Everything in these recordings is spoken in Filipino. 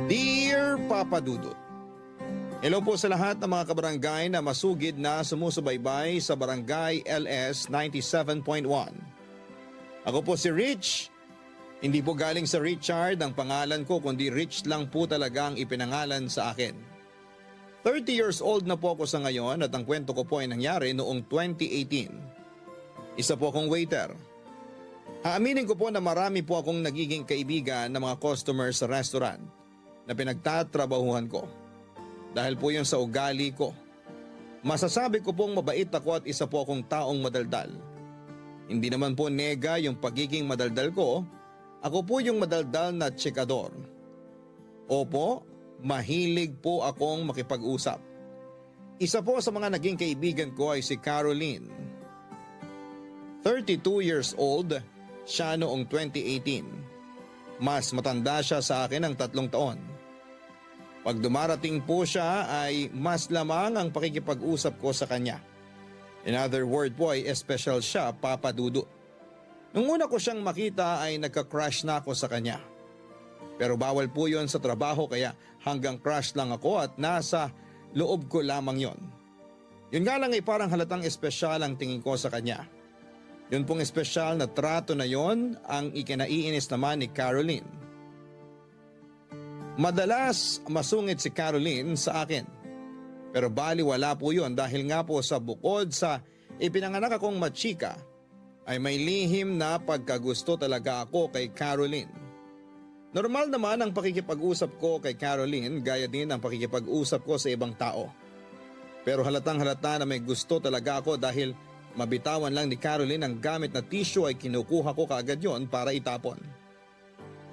Dear Papa Dudut, hello po sa lahat ng mga kabarangay na masugid na sumusubaybay sa Barangay LS 97.1. Ako po si Rich. Hindi po galing sa Richard ang pangalan ko kundi Rich lang po talaga ang ipinangalan sa akin. 30 years old na po ako sa ngayon at ang kwento ko po ay nangyari noong 2018. Isa po akong waiter. Aaminin ko po na marami po akong nagiging kaibigan ng mga customers sa restaurant na pinagtatrabahuhan ko. Dahil po yun sa ugali ko. Masasabi ko pong mabait ako at isa po akong taong madaldal. Hindi naman po nega yung pagiging madaldal ko. Ako po yung madaldal na tsikador. Opo, mahilig po akong makipag-usap. Isa po sa mga naging kaibigan ko ay si Caroline. 32 years old, siya noong 2018. Mas matanda siya sa akin ng 3 taon. Pag dumarating po siya ay mas lamang ang pakikipag-usap ko sa kanya. In other word po ay special siya, Papa Dudut. Nung una ko siyang makita ay nagka-crush na ako sa kanya. Pero bawal po yon sa trabaho kaya hanggang crush lang ako at nasa loob ko lamang yon. Yun nga lang ay parang halatang espesyal ang tingin ko sa kanya. Yun pong espesyal na trato na yon ang ikinaiinis naman ni Caroline. Madalas masungit si Caroline sa akin. Pero baliwala po yun dahil nga po sa bukod sa ipinanganak akong machika, ay may lihim na pagkagusto talaga ako kay Caroline. Normal naman ang pakikipag-usap ko kay Caroline gaya din ang pakikipag-usap ko sa ibang tao. Pero halatang halata na may gusto talaga ako dahil mabitawan lang ni Caroline ang gamit na tissue ay kinukuha ko kaagad yon para itapon.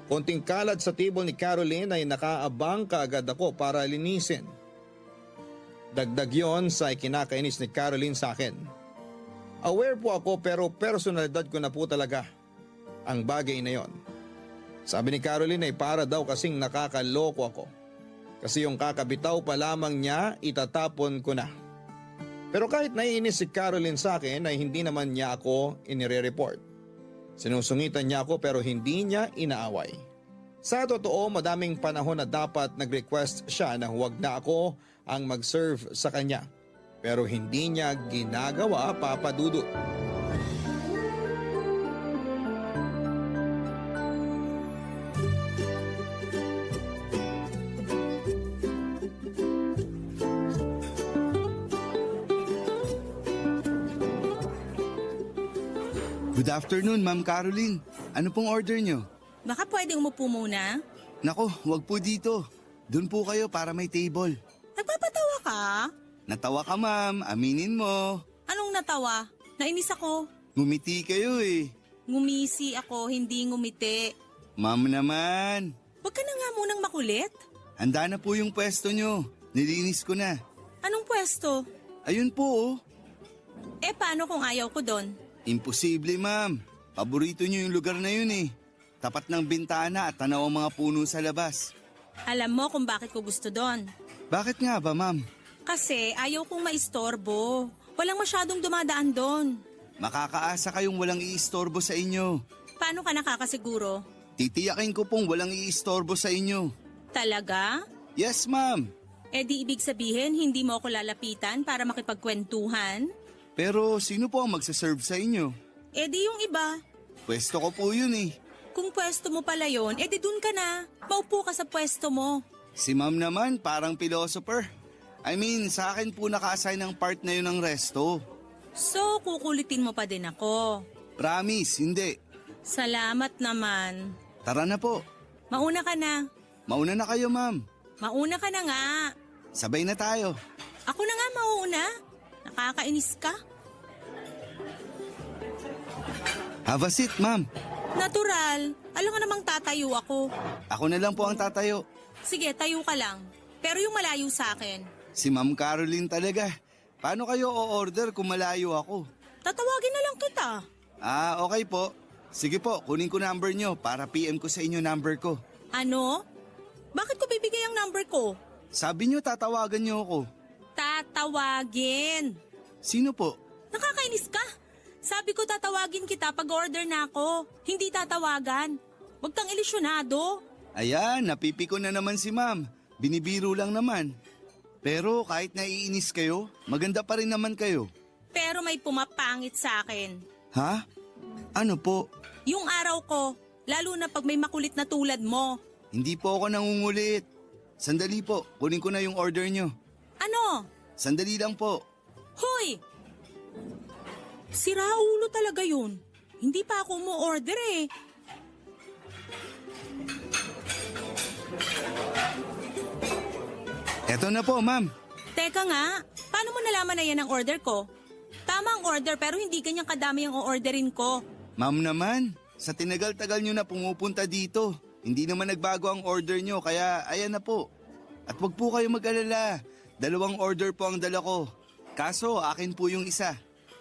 Konting kalat sa table ni Caroline ay nakaabang kaagad ako para linisin. Dagdag yon sa ikinakainis ni Caroline sa akin. Aware po ako pero personalidad ko na po talaga ang bagay na yon. Sabi ni Caroline ay para daw kasing nakakaloko ako. Kasi yung kakabitaw pa lamang niya itatapon ko na. Pero kahit naiinis si Caroline sa akin ay hindi naman niya ako inire-report. Sinusungitan niya ako pero hindi niya inaaway. Sa totoo madaming panahon na dapat nag-request siya na huwag na ako ang mag-serve sa kanya. Pero hindi niya ginagawa, Papa Dudut. Good afternoon, Ma'am Caroline. Ano pong order nyo? Baka pwedeng umupo muna? Nako, wag po dito. Doon po kayo para may table. Nagpapatawa ka? Natawa ka, ma'am. Aminin mo. Anong natawa? Nainis ako. Ngumiti kayo eh. Ngumisi ako, hindi ngumiti. Ma'am naman. Huwag ka na nga munang makulit. Handa na po yung pwesto nyo. Nilinis ko na. Anong pwesto? Ayun po oh. Paano kung ayaw ko doon? Imposible, ma'am. Paborito nyo yung lugar na yun eh. Tapat ng bintana at tanaw ang mga puno sa labas. Alam mo kung bakit ko gusto doon. Bakit nga ba, ma'am? Kasi ayaw kong maistorbo. Walang masyadong dumadaan doon. Makakaasa kayong walang iistorbo sa inyo. Paano ka nakakasiguro? Titiyakin ko pong walang iistorbo sa inyo. Talaga? Yes, ma'am. Di ibig sabihin hindi mo ako lalapitan para makipagkwentuhan? Pero sino po ang magsaserve sa inyo? Di yung iba. Pwesto ko po yun eh. Kung pwesto mo pala yun, di dun ka na. Maupo ka sa pwesto mo. Si ma'am naman parang philosopher. I mean, sa akin po naka-assign ang part na yun ng resto. So, kukulitin mo pa din ako. Promise, hindi. Salamat naman. Tara na po. Mauna ka na. Mauna na kayo, ma'am. Mauna ka na nga. Sabay na tayo. Ako na nga mauna. Nakakainis ka. Have a seat, ma'am. Natural. Alam nga namang tatayo ako. Ako na lang po ang tatayo. Sige, tayo ka lang. Pero yung malayo sa akin. Si Ma'am Caroline talaga. Paano kayo o-order kung malayo ako? Tatawagin na lang kita. Okay po. Sige po, kunin ko number nyo para PM ko sa inyo number ko. Ano? Bakit ko bibigay ang number ko? Sabi nyo tatawagan nyo ako. Tatawagin. Sino po? Nakakainis ka. Sabi ko tatawagin kita pag order na ako. Hindi tatawagan. Huwag kang ilisyonado. Ayan, napipiko na naman si ma'am. Binibiro lang naman. Pero kahit naiinis kayo, maganda pa rin naman kayo. Pero may pumapangit sa akin. Ha? Ano po? Yung araw ko, lalo na pag may makulit na tulad mo. Hindi po ako nangungulit. Sandali po, kunin ko na yung order nyo. Ano? Sandali lang po. Hoy! Sira ulo talaga yun. Hindi pa ako mo-order eh. Eto na po, ma'am. Teka nga, paano mo nalaman na yan ang order ko? Tama ang order pero hindi ganyang kadami ang o-orderin ko. Ma'am naman, sa tinagal-tagal nyo na pumupunta dito, hindi naman nagbago ang order nyo, kaya ayan na po. At wag po kayo mag-alala, 2 order po ang dala ko. Kaso, akin po yung isa.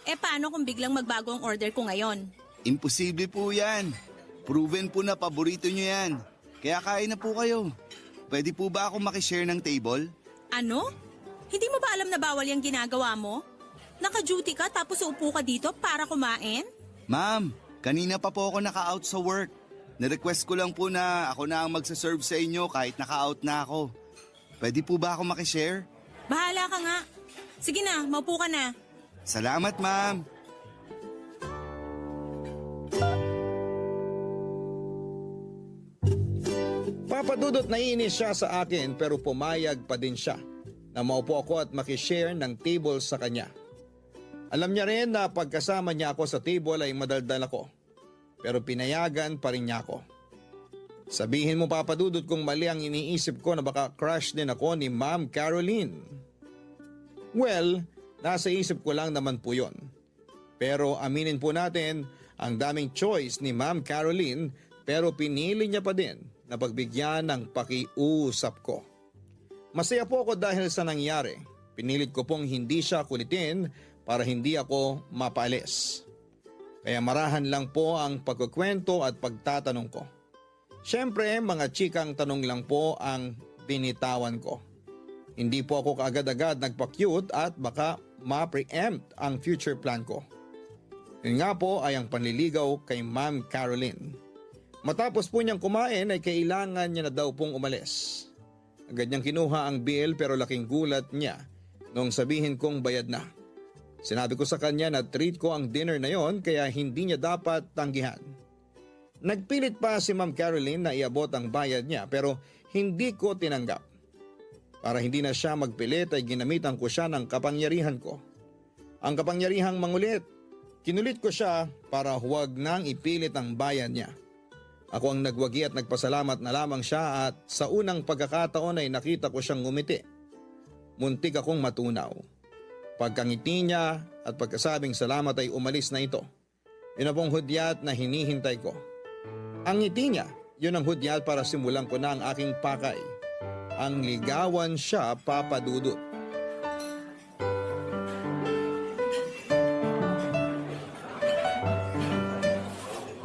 Eh paano kung biglang magbago ang order ko ngayon? Imposible po yan. Proven po na paborito nyo yan. Kaya kain na po kayo. Pwede po ba ako makishare ng table? Ano? Hindi mo ba alam na bawal yung ginagawa mo? Naka-duty ka tapos uupo ka dito para kumain? Ma'am, kanina pa po ako naka-out sa work. Nirequest ko lang po na ako na ang magsaserve sa inyo kahit naka-out na ako. Pwede po ba ako makishare? Bahala ka nga. Sige na, maupo ka na. Salamat, ma'am. Papadudot naiinis siya sa akin pero pumayag pa din siya na maupo ako at makishare ng table sa kanya. Alam niya rin na pagkasama niya ako sa table ay madaldal ako. Pero pinayagan pa rin niya ako. Sabihin mo Papadudot kung mali ang iniisip ko na baka crush din ako ni Ma'am Caroline. Well, nasa isip ko lang naman po yun. Pero aminin po natin, ang daming choice ni Ma'am Caroline pero pinili niya pa din na pagbigyan ng pakiusap ko. Masaya po ako dahil sa nangyari. Pinilit ko pong hindi siya kulitin para hindi ako mapalis. Kaya marahan lang po ang pagkukwento at pagtatanong ko. Siyempre, mga chikang tanong lang po ang binitawan ko. Hindi po ako kaagad-agad nagpa-cute at baka ma-preempt ang future plan ko. Yun nga po ay ang panliligaw kay Ma'am Caroline. Matapos po niyang kumain ay kailangan niya na daw pong umalis. Agad niyang kinuha ang bill pero laking gulat niya nung sabihin kong bayad na. Sinabi ko sa kanya na treat ko ang dinner na yon kaya hindi niya dapat tanggihan. Nagpilit pa si Ma'am Caroline na iabot ang bayad niya pero hindi ko tinanggap. Para hindi na siya magpilit ay ginamitan ko siya ng kapangyarihan ko. Ang kapangyarihang mangulit. Kinulit ko siya para huwag nang ipilit ang bayad niya. Ako ang nagwagi at nagpasalamat na lamang siya at sa unang pagkakataon ay nakita ko siyang ngumiti. Muntik akong matunaw. Pagkangiti niya at pagkasabing salamat ay umalis na ito. Yun ang pong hudyat na hinihintay ko. Ang ngiti niya, yun ang hudyat para simulan ko na ang aking pakay. Ang ligawan siya, Papadudot.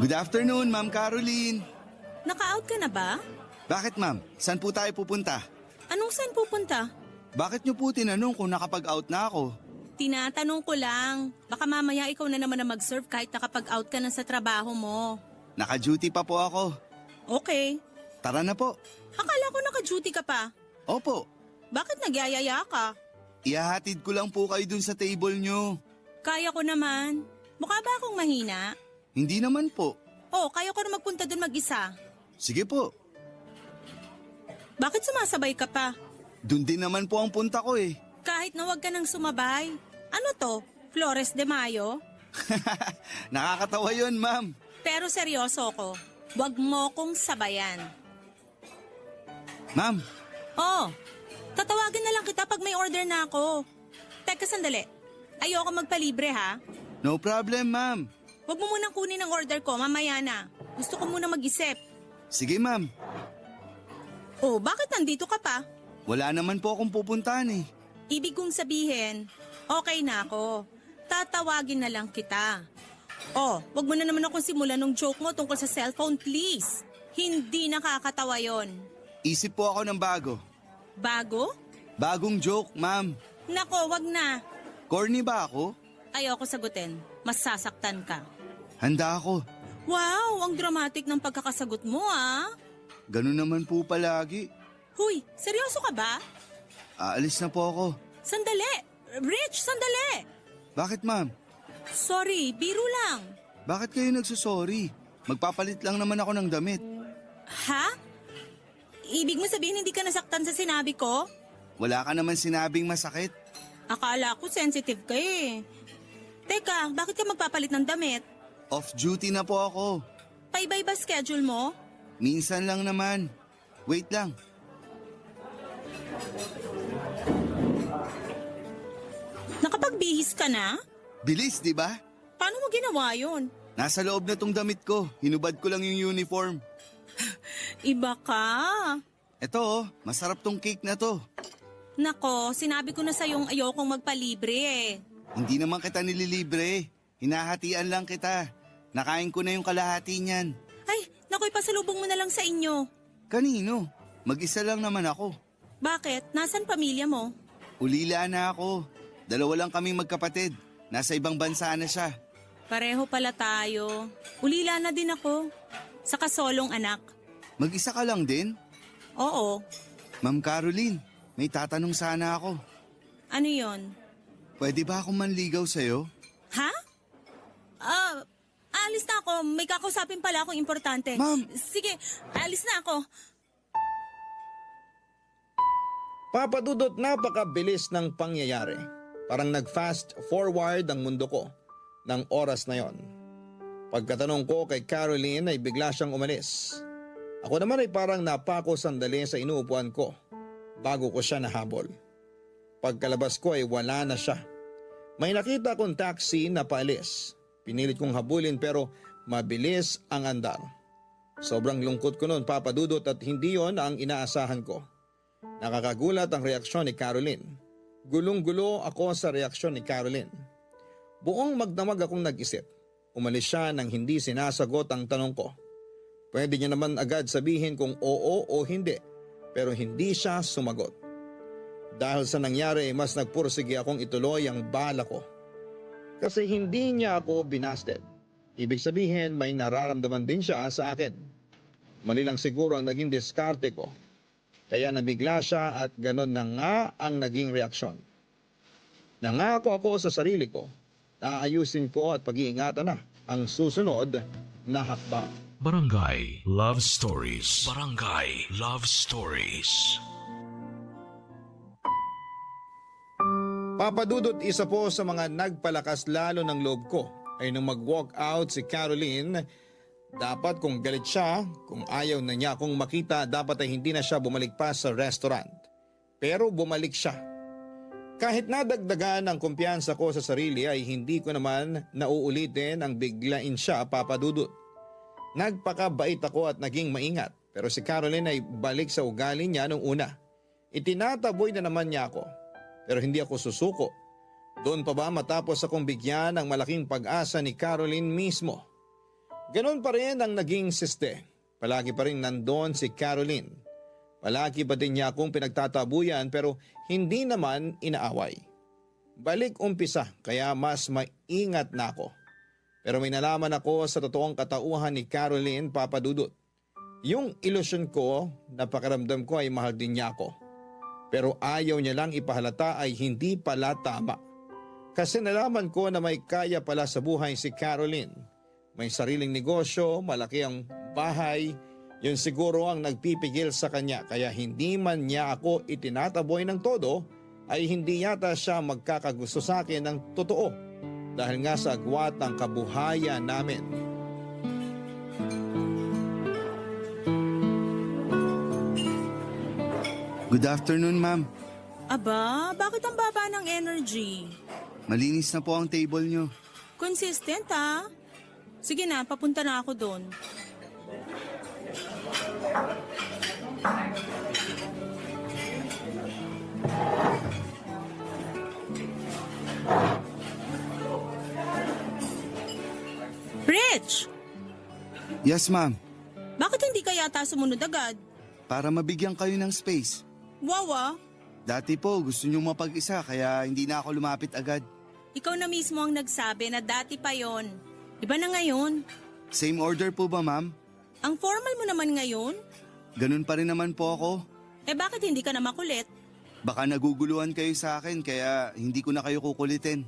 Good afternoon, Ma'am Caroline. Naka-out ka na ba? Bakit, ma'am? Saan po tayo pupunta? Anong saan pupunta? Bakit niyo po tinanong kung nakapag-out na ako? Tinatanong ko lang. Baka mamaya ikaw na naman na mag-serve kahit nakapag-out ka na sa trabaho mo. Naka-duty pa po ako. Okay. Tara na po. Akala ko naka-duty ka pa. Opo, Bakit nagyayaya ka? ihahatid ko lang po kayo dun sa table nyo. Kaya ko naman. Mukha ba akong mahina? Hindi naman po. Oh, kaya ko na magpunta dun mag-isa. Sige po, Bakit sumasabay ka pa? dun din naman po ang punta ko eh. Kahit na wag ka nang sumabay. Ano to? Flores de Mayo? Nakakatawa yun, ma'am. Pero seryoso ko. Wag mo kong sabayan. Ma'am, Oh, tatawagin na lang kita pag may order na ako. Teka sandali. Ayoko magpalibre ha. no problem, ma'am. Huwag mo munang kunin ang order ko, mamaya na. Gusto ko muna mag-isip. Sige, ma'am. Oh, bakit nandito ka pa? Wala naman po akong pupuntahan eh. Ibig kong sabihin, okay na ako. Tatawagin na lang kita. Oh, wag mo na naman akong simulan ng joke mo tungkol sa cellphone, please. Hindi nakakatawa yon. Isip po ako ng bago. Bago? Bagong joke, ma'am. Nako, wag na. Corny ba ako? Ayoko sagutin. Masasaktan ka. Handa ako. Wow, ang dramatic ng pagkakasagot mo ah. Ganun naman po palagi. Huy, seryoso ka ba? Aalis na po ako. Sandali! Rich, sandali! Bakit ma'am? Sorry, biro lang. Bakit kayo nagsusorry? Magpapalit lang naman ako ng damit. Ha? Ibig mo sabihin hindi ka nasaktan sa sinabi ko? Wala ka naman sinabing masakit. Akala ko sensitive ka eh. Teka, bakit ka magpapalit ng damit? Off-duty na po ako. Paibay ba schedule mo? Minsan lang naman. Wait lang. Nakapagbihis ka na? Bilis, di ba? Paano mo ginawa yun? Nasa loob na tong damit ko. Hinubad ko lang yung uniform. Iba ka. Eto oh, masarap tong cake na to. Nako, sinabi ko na sa'yong ayokong magpalibre eh. Hindi naman kita nililibre. Hinahatian lang kita. Nakain ko na yung kalahati niyan. Ay, naku, ipasalubong mo na lang sa inyo. Kanino? Mag-isa lang naman ako. Bakit? Nasaan pamilya mo? Ulila na ako. 2 lang kaming magkapatid. Nasa ibang bansa na siya. Pareho pala tayo. Ulila na din ako. Sa kasolong anak. Mag-isa ka lang din? Oo. Ma'am Caroline, may tatanong sana ako. Ano yon? Pwede ba akong manligaw sa'yo? Ha? Alis na ako. May kakausapin pala akong importante. Ma'am! Sige, alis na ako. Papadudot, napakabilis ng pangyayari. Parang nag-fast forward ang mundo ko ng oras na yon. Pagkatanong ko kay Caroline ay bigla siyang umalis. Ako naman ay parang napako sandali sa inuupuan ko bago ko siya nahabol. Pagkalabas ko ay wala na siya. May nakita kong taxi na paalis. Pinilit kong habulin pero mabilis ang andar. Sobrang lungkot ko noon, Papadudot, at hindi yon ang inaasahan ko. Nakakagulat ang reaksyon ni Caroline. Gulong-gulo ako sa reaksyon ni Caroline. Buong magdamag akong nag-isip. Umalis siya nang hindi sinasagot ang tanong ko. Pwede niya naman agad sabihin kung oo o hindi, pero hindi siya sumagot. Dahil sa nangyari, mas nagpursige akong ituloy ang bala ko. Kasi hindi niya ako binasted. Ibig sabihin, may nararamdaman din siya sa akin. Mali lang siguro ang naging diskarte ko. Kaya nabigla siya at ganon na nga ang naging reaksyon. Nangako ako sa sarili ko na ayusin ko at pag-iingatan na ang susunod na hakbang. Barangay Love Stories. Barangay Love Stories. Papadudot, isa po sa mga nagpalakas lalo ng loob ko ay nung mag-walk out si Caroline. Dapat kung galit siya, kung ayaw na niya akong makita, dapat ay hindi na siya bumalik pa sa restaurant. Pero bumalik siya. Kahit nadagdagan ang kumpiyansa ko sa sarili ay hindi ko naman nauulitin ang biglain siya, Papadudot. Nagpakabait ako at naging maingat, pero si Caroline ay balik sa ugali niya nung una. Itinataboy na naman niya ako, pero hindi ako susuko. Doon pa ba matapos akong bigyan ng malaking pag-asa ni Caroline mismo? Ganon pa rin ang naging siste. Palagi pa rin nandun si Caroline. Palagi pa din niya akong pinagtatabuyan pero hindi naman inaaway. Balik umpisa kaya mas maingat na ako. Pero may nalaman ako sa totoong katauhan ni Caroline, Papadudot. Yung ilusyon ko, napakaramdam ko ay mahal din niya ako. Pero ayaw niya lang ipahalata ay hindi pala tama. Kasi nalaman ko na may kaya pala sa buhay si Caroline. May sariling negosyo, malaki ang bahay. Yun siguro ang nagpipigil sa kanya. Kaya hindi man niya ako itinataboy ng todo, ay hindi yata siya magkakagusto sa akin ng totoo. Dahil nga sa agwat ng kabuhayan namin. Good afternoon, ma'am. Aba, bakit ang baba ng energy? Malinis na po ang table nyo. Consistent ha? Sige na, papunta na ako doon. Rich! Yes, ma'am. Bakit hindi ka yata sumunod agad? Para mabigyan kayo ng space. Wawa, Dati po, gusto nyo mapag-isa kaya hindi na ako lumapit agad. ikaw na mismo ang nagsabi na dati pa yon. Iba na ngayon. Same order po ba, ma'am? Ang formal mo naman ngayon? Ganun pa rin naman po ako. Eh bakit hindi ka na makulit? Baka naguguluhan kayo sa akin kaya hindi ko na kayo kukulitin.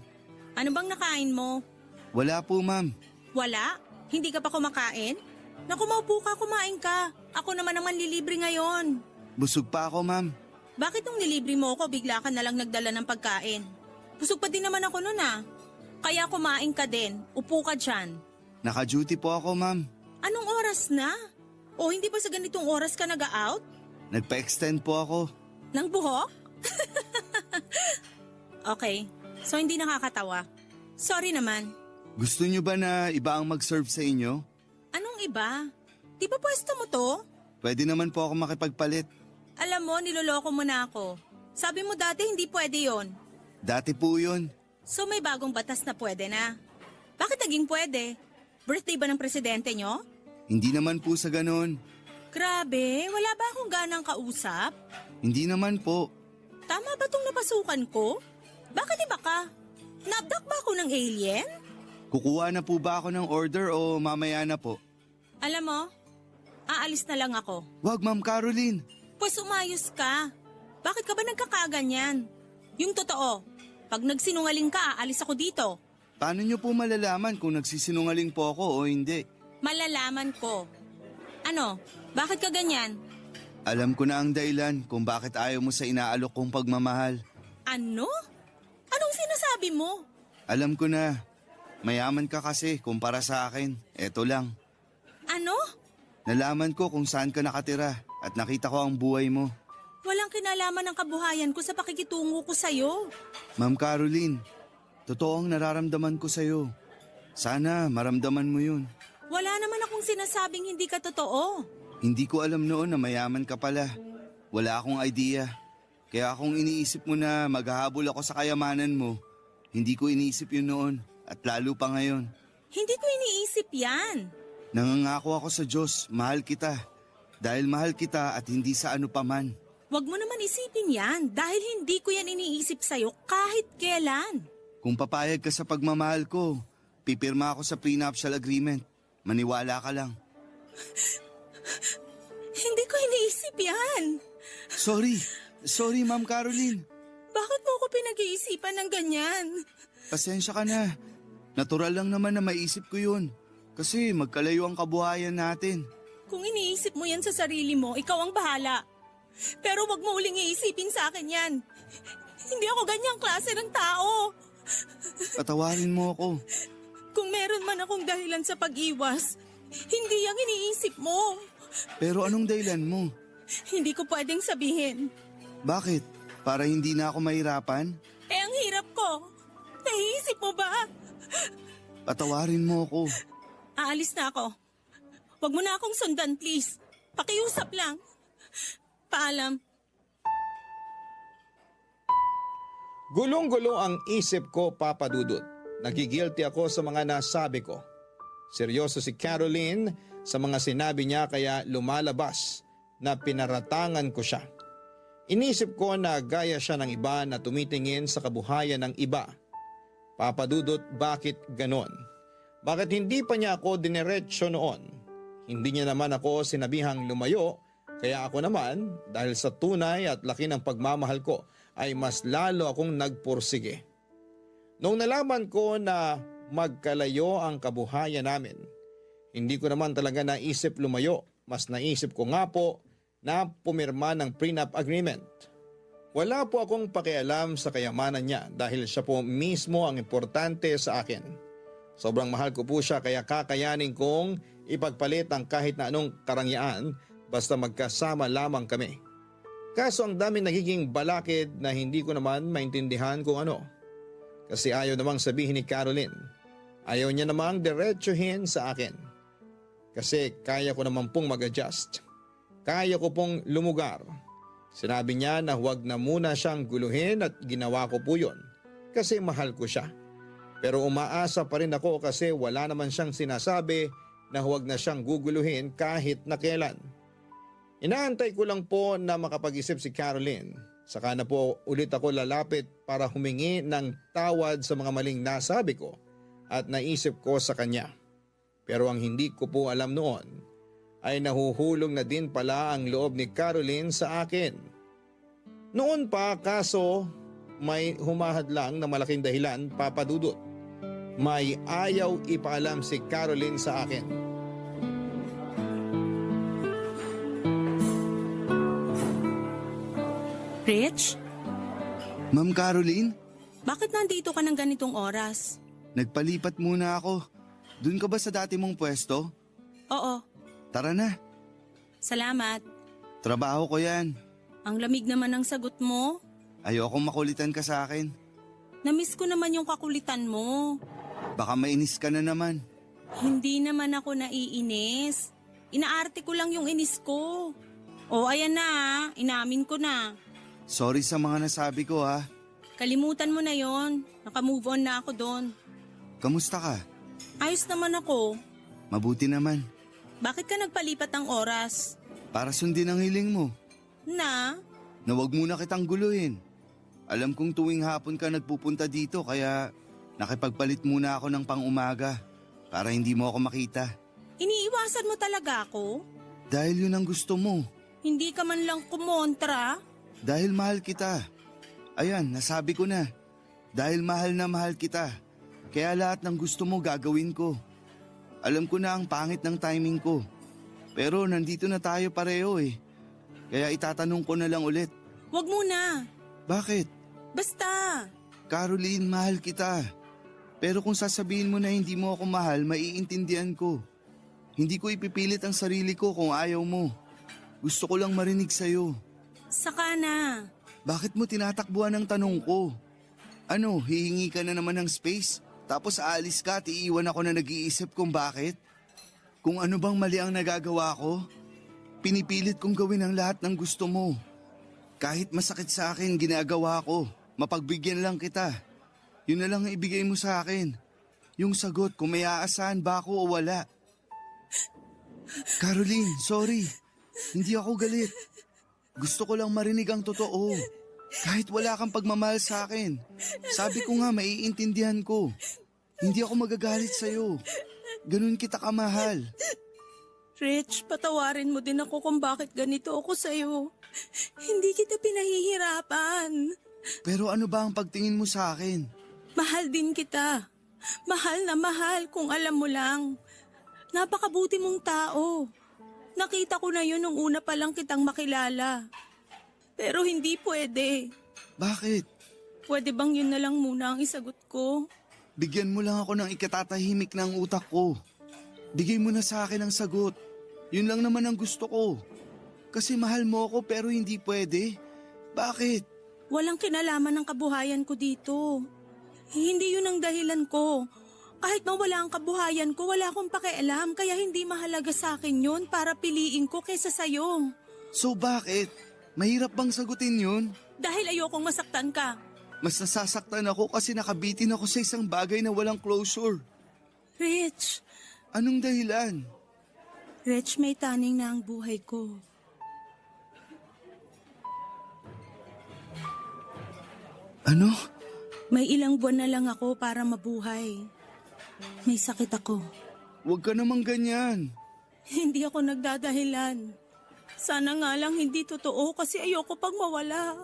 Ano bang nakain mo? Wala po, ma'am. Wala? Hindi ka pa kumakain? Naku, maupo ka, kumain ka. Ako naman ang manlilibre ngayon. Busog pa ako, ma'am. Bakit nung nilibre mo ako, bigla ka nalang nagdala ng pagkain? Busog pa din naman ako nun ah. Kaya kumain ka din. Upo ka dyan. Naka-duty po ako, ma'am. Anong oras na? O hindi ba sa ganitong oras ka nag-out? Nagpa-extend po ako. Ng buhok? Okay, so hindi nakakatawa. Sorry naman. Gusto niyo ba na iba ang mag-serve sa inyo? Anong iba? Di ba pwesto mo to? Pwede naman po ako makipagpalit. Alam mo, niloloko mo na ako. Sabi mo dati hindi pwede yon. Dati po yun. So may bagong batas na pwede na. Bakit naging pwede? Birthday ba ng presidente nyo? Hindi naman po sa ganon. Grabe, wala ba akong ganang kausap? Hindi naman po. Tama ba tong napasukan ko? Bakit iba ka? Naabdak ba ako ng alien? Kukuha na po ba ako ng order o mamaya na po? Alam mo, aalis na lang ako. Wag, Ma'am Caroline. Pues umayos ka. Bakit ka ba nagkakaganyan? Yung totoo, pag nagsinungaling ka, aalis ako dito. Paano niyo po malalaman kung nagsisinungaling po ako o hindi? Malalaman ko. Ano, bakit ka ganyan? Alam ko na ang dahilan kung bakit ayaw mo sa inaalok kong pagmamahal. Ano? Anong sinasabi mo? Alam ko na. Mayaman ka kasi kumpara sa akin. Eto lang. Ano? Nalaman ko kung saan ka nakatira at nakita ko ang buhay mo. Walang kinalaman ng kabuhayan ko sa pakikitungo ko sa'yo. Ma'am Caroline, totoo ang nararamdaman ko sa'yo. Sana maramdaman mo yun. Wala naman akong sinasabing hindi ka totoo. Hindi ko alam noon na mayaman ka pala. Wala akong idea. Kaya kung iniisip mo na maghahabol ako sa kayamanan mo, hindi ko iniisip yun noon at lalo pa ngayon. Hindi ko iniisip yan. Nangangako ako sa Diyos, mahal kita. Dahil mahal kita at hindi sa ano paman. Huwag mo naman isipin yan dahil hindi ko yan iniisip sa'yo kahit kailan. Kung papayag ka sa pagmamahal ko, pipirma ako sa prenuptial agreement. Maniwala ka lang. Hindi ko iniisip yan. Sorry Ma'am Caroline. Bakit mo ako pinag-iisipan ng ganyan? Pasensya ka na. Natural lang naman na maisip ko yun. Kasi magkalayo ang kabuhayan natin. Kung iniisip mo yan sa sarili mo, ikaw ang bahala. Pero wag mo uling iisipin sa akin yan. Hindi ako ganyang klase ng tao. Patawarin mo ako. Kung meron man akong dahilan sa pag-iwas, hindi yung iniisip mo. Pero anong dahilan mo? Hindi ko pwedeng sabihin. Bakit? Para hindi na ako mahirapan? Eh ang hirap ko. Naiisip mo ba? Patawarin mo ako. Aalis na ako. Wag mo na akong sundan, please. Pakiusap lang. Paalam. Gulong-gulo ang isip ko, Papa Dudut. Nagigilty ako sa mga nasabi ko. Seryoso si Caroline sa mga sinabi niya kaya lumalabas na pinaratangan ko siya. Inisip ko na gaya siya ng iba na tumitingin sa kabuhayan ng iba. Papa Dudut, bakit ganon? Bakit hindi pa niya ako dineretsyo noon? Hindi niya naman ako sinabihang lumayo, kaya ako naman, dahil sa tunay at laki ng pagmamahal ko, ay mas lalo akong nagpursige. Noong nalaman ko na magkalayo ang kabuhayan namin, hindi ko naman talaga naisip lumayo. Mas naisip ko nga po na pumirma ng prenup agreement. Wala po akong pakialam sa kayamanan niya dahil siya po mismo ang importante sa akin. Sobrang mahal ko po siya kaya kakayanin kong ipagpalit ang kahit na anong karangyaan basta magkasama lamang kami. Kaso ang dami nagiging balakid na hindi ko naman maintindihan kung ano. Kasi ayaw namang sabihin ni Caroline. Ayaw niya namang diretsuhin sa akin. Kasi kaya ko naman pong mag-adjust. Kaya ko pong lumugar. Sinabi niya na huwag na muna siyang guluhin at ginawa ko po yun. Kasi mahal ko siya. Pero umaasa pa rin ako kasi wala naman siyang sinasabi na huwag na siyang guguluhin kahit na kailan. Inaantay ko lang po na makapag-isip si Caroline. Saka na po ulit ako lalapit para humingi ng tawad sa mga maling nasabi ko at naisip ko sa kanya. Pero ang hindi ko po alam noon ay nahuhulog na din pala ang loob ni Caroline sa akin. Noon pa kaso may humahadlang na malaking dahilan, Papa Dudut. May ayaw ipaalam si Caroline sa akin. Rich, Ma'am Caroline, bakit nandito ka ng ganitong oras? nagpalipat muna ako. Doon ka ba sa dati mong pwesto? Oo, Tara na, salamat. trabaho ko yan. Ang lamig naman ng sagot mo. Ayokong makulitan ka sa akin. Namiss ko naman yung kakulitan mo. Baka mainis ka na naman. Hindi naman ako naiinis. Inaarte ko lang yung inis ko. O ayan na, inamin ko na. Sorry sa mga nasabi ko ha. Kalimutan mo na yon. Naka-move on na ako doon. Kamusta ka? Ayos naman ako. Mabuti naman. Bakit ka nagpalipat ng oras? Para sundin ang hiling mo. Na? Na wag muna kitang guluhin. Alam kong tuwing hapon ka nagpupunta dito kaya nakipagpalit muna ako ng pang-umaga para hindi mo ako makita. Iniiwasan mo talaga ako? Dahil yun ang gusto mo. Hindi ka man lang kumontra? Dahil mahal kita. Ayan, nasabi ko na. Dahil mahal na mahal kita. Kaya lahat ng gusto mo gagawin ko. Alam ko na ang pangit ng timing ko. Pero nandito na tayo pareho eh. Kaya itatanong ko na lang ulit. Wag muna. Bakit? Basta. Caroline, mahal kita. Pero kung sasabihin mo na hindi mo ako mahal, maiintindihan ko. Hindi ko ipipilit ang sarili ko kung ayaw mo. Gusto ko lang marinig sa'yo. Saka na. Bakit mo tinatakbuhan ang tanong ko? Ano, hihingi ka na naman ng space? Tapos aalis ka at iiwan ako na nag-iisip kung bakit? Kung ano bang mali ang nagagawa ko? Pinipilit kong gawin ang lahat ng gusto mo. Kahit masakit sa akin, ginagawa ko. Mapagbigyan lang kita. Yun na lang ang ibigay mo sa akin. Yung sagot kung may aasahan ba ako o wala. Caroline, sorry. Hindi ako galit. Gusto ko lang marinig ang totoo. Kahit wala kang pagmamahal sa akin. Sabi ko nga, maiintindihan ko. Hindi ako magagalit sa'yo. Ganun kita kamahal. Rich, patawarin mo din ako kung bakit ganito ako sa'yo. Hindi kita pinahihirapan. Pero ano ba ang pagtingin mo sa akin? Mahal din kita. Mahal na mahal kung alam mo lang. Napakabuti mong tao. Nakita ko na yun nung una pa lang kitang makilala. Pero hindi pwede. Bakit? Pwede bang yun na lang muna ang isagot ko? Bigyan mo lang ako ng ikatatahimik ng utak ko. Bigay mo na sa akin ang sagot. Yun lang naman ang gusto ko. Kasi mahal mo ako pero hindi pwede. Bakit? Walang kinalaman ng kabuhayan ko dito. Hindi yun ang dahilan ko. Kahit mawala ang kabuhayan ko, wala akong pakialam. Kaya hindi mahalaga sa akin yun para piliin ko kaysa sa'yo. So bakit? Mahirap bang sagutin yun? Dahil ayokong masaktan ka. Mas nasasaktan ako kasi nakabitin ako sa isang bagay na walang closure. Rich, Anong dahilan? Rich, may taning na ang buhay ko. Ano? May ilang buwan na lang ako para mabuhay. May sakit ako. Huwag ka namang ganyan. Hindi ako nagdadahilan. Sana nga lang hindi totoo kasi ayoko pang mawala.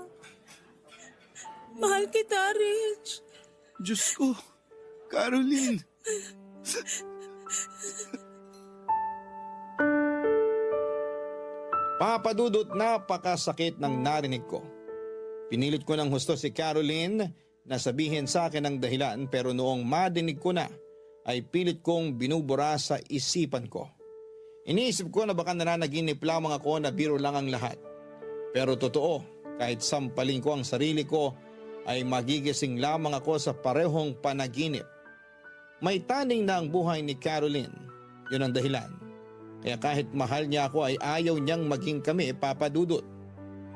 Mahal kita, Rich. Diyos ko, Caroline. Papadudot, napakasakit ng narinig ko. Pinilit ko ng husto si Caroline na sabihin sa akin ang dahilan pero noong madinig ko na ay pilit kong binubura sa isipan ko. Iniisip ko na baka nananaginip lamang ako na biro lang ang lahat. Pero totoo, kahit sampalin ko ang sarili ko ay magigising lamang ako sa parehong panaginip. May taning na ang buhay ni Caroline, yun ang dahilan. Kaya kahit mahal niya ako ay ayaw niyang maging kami, Papadudot.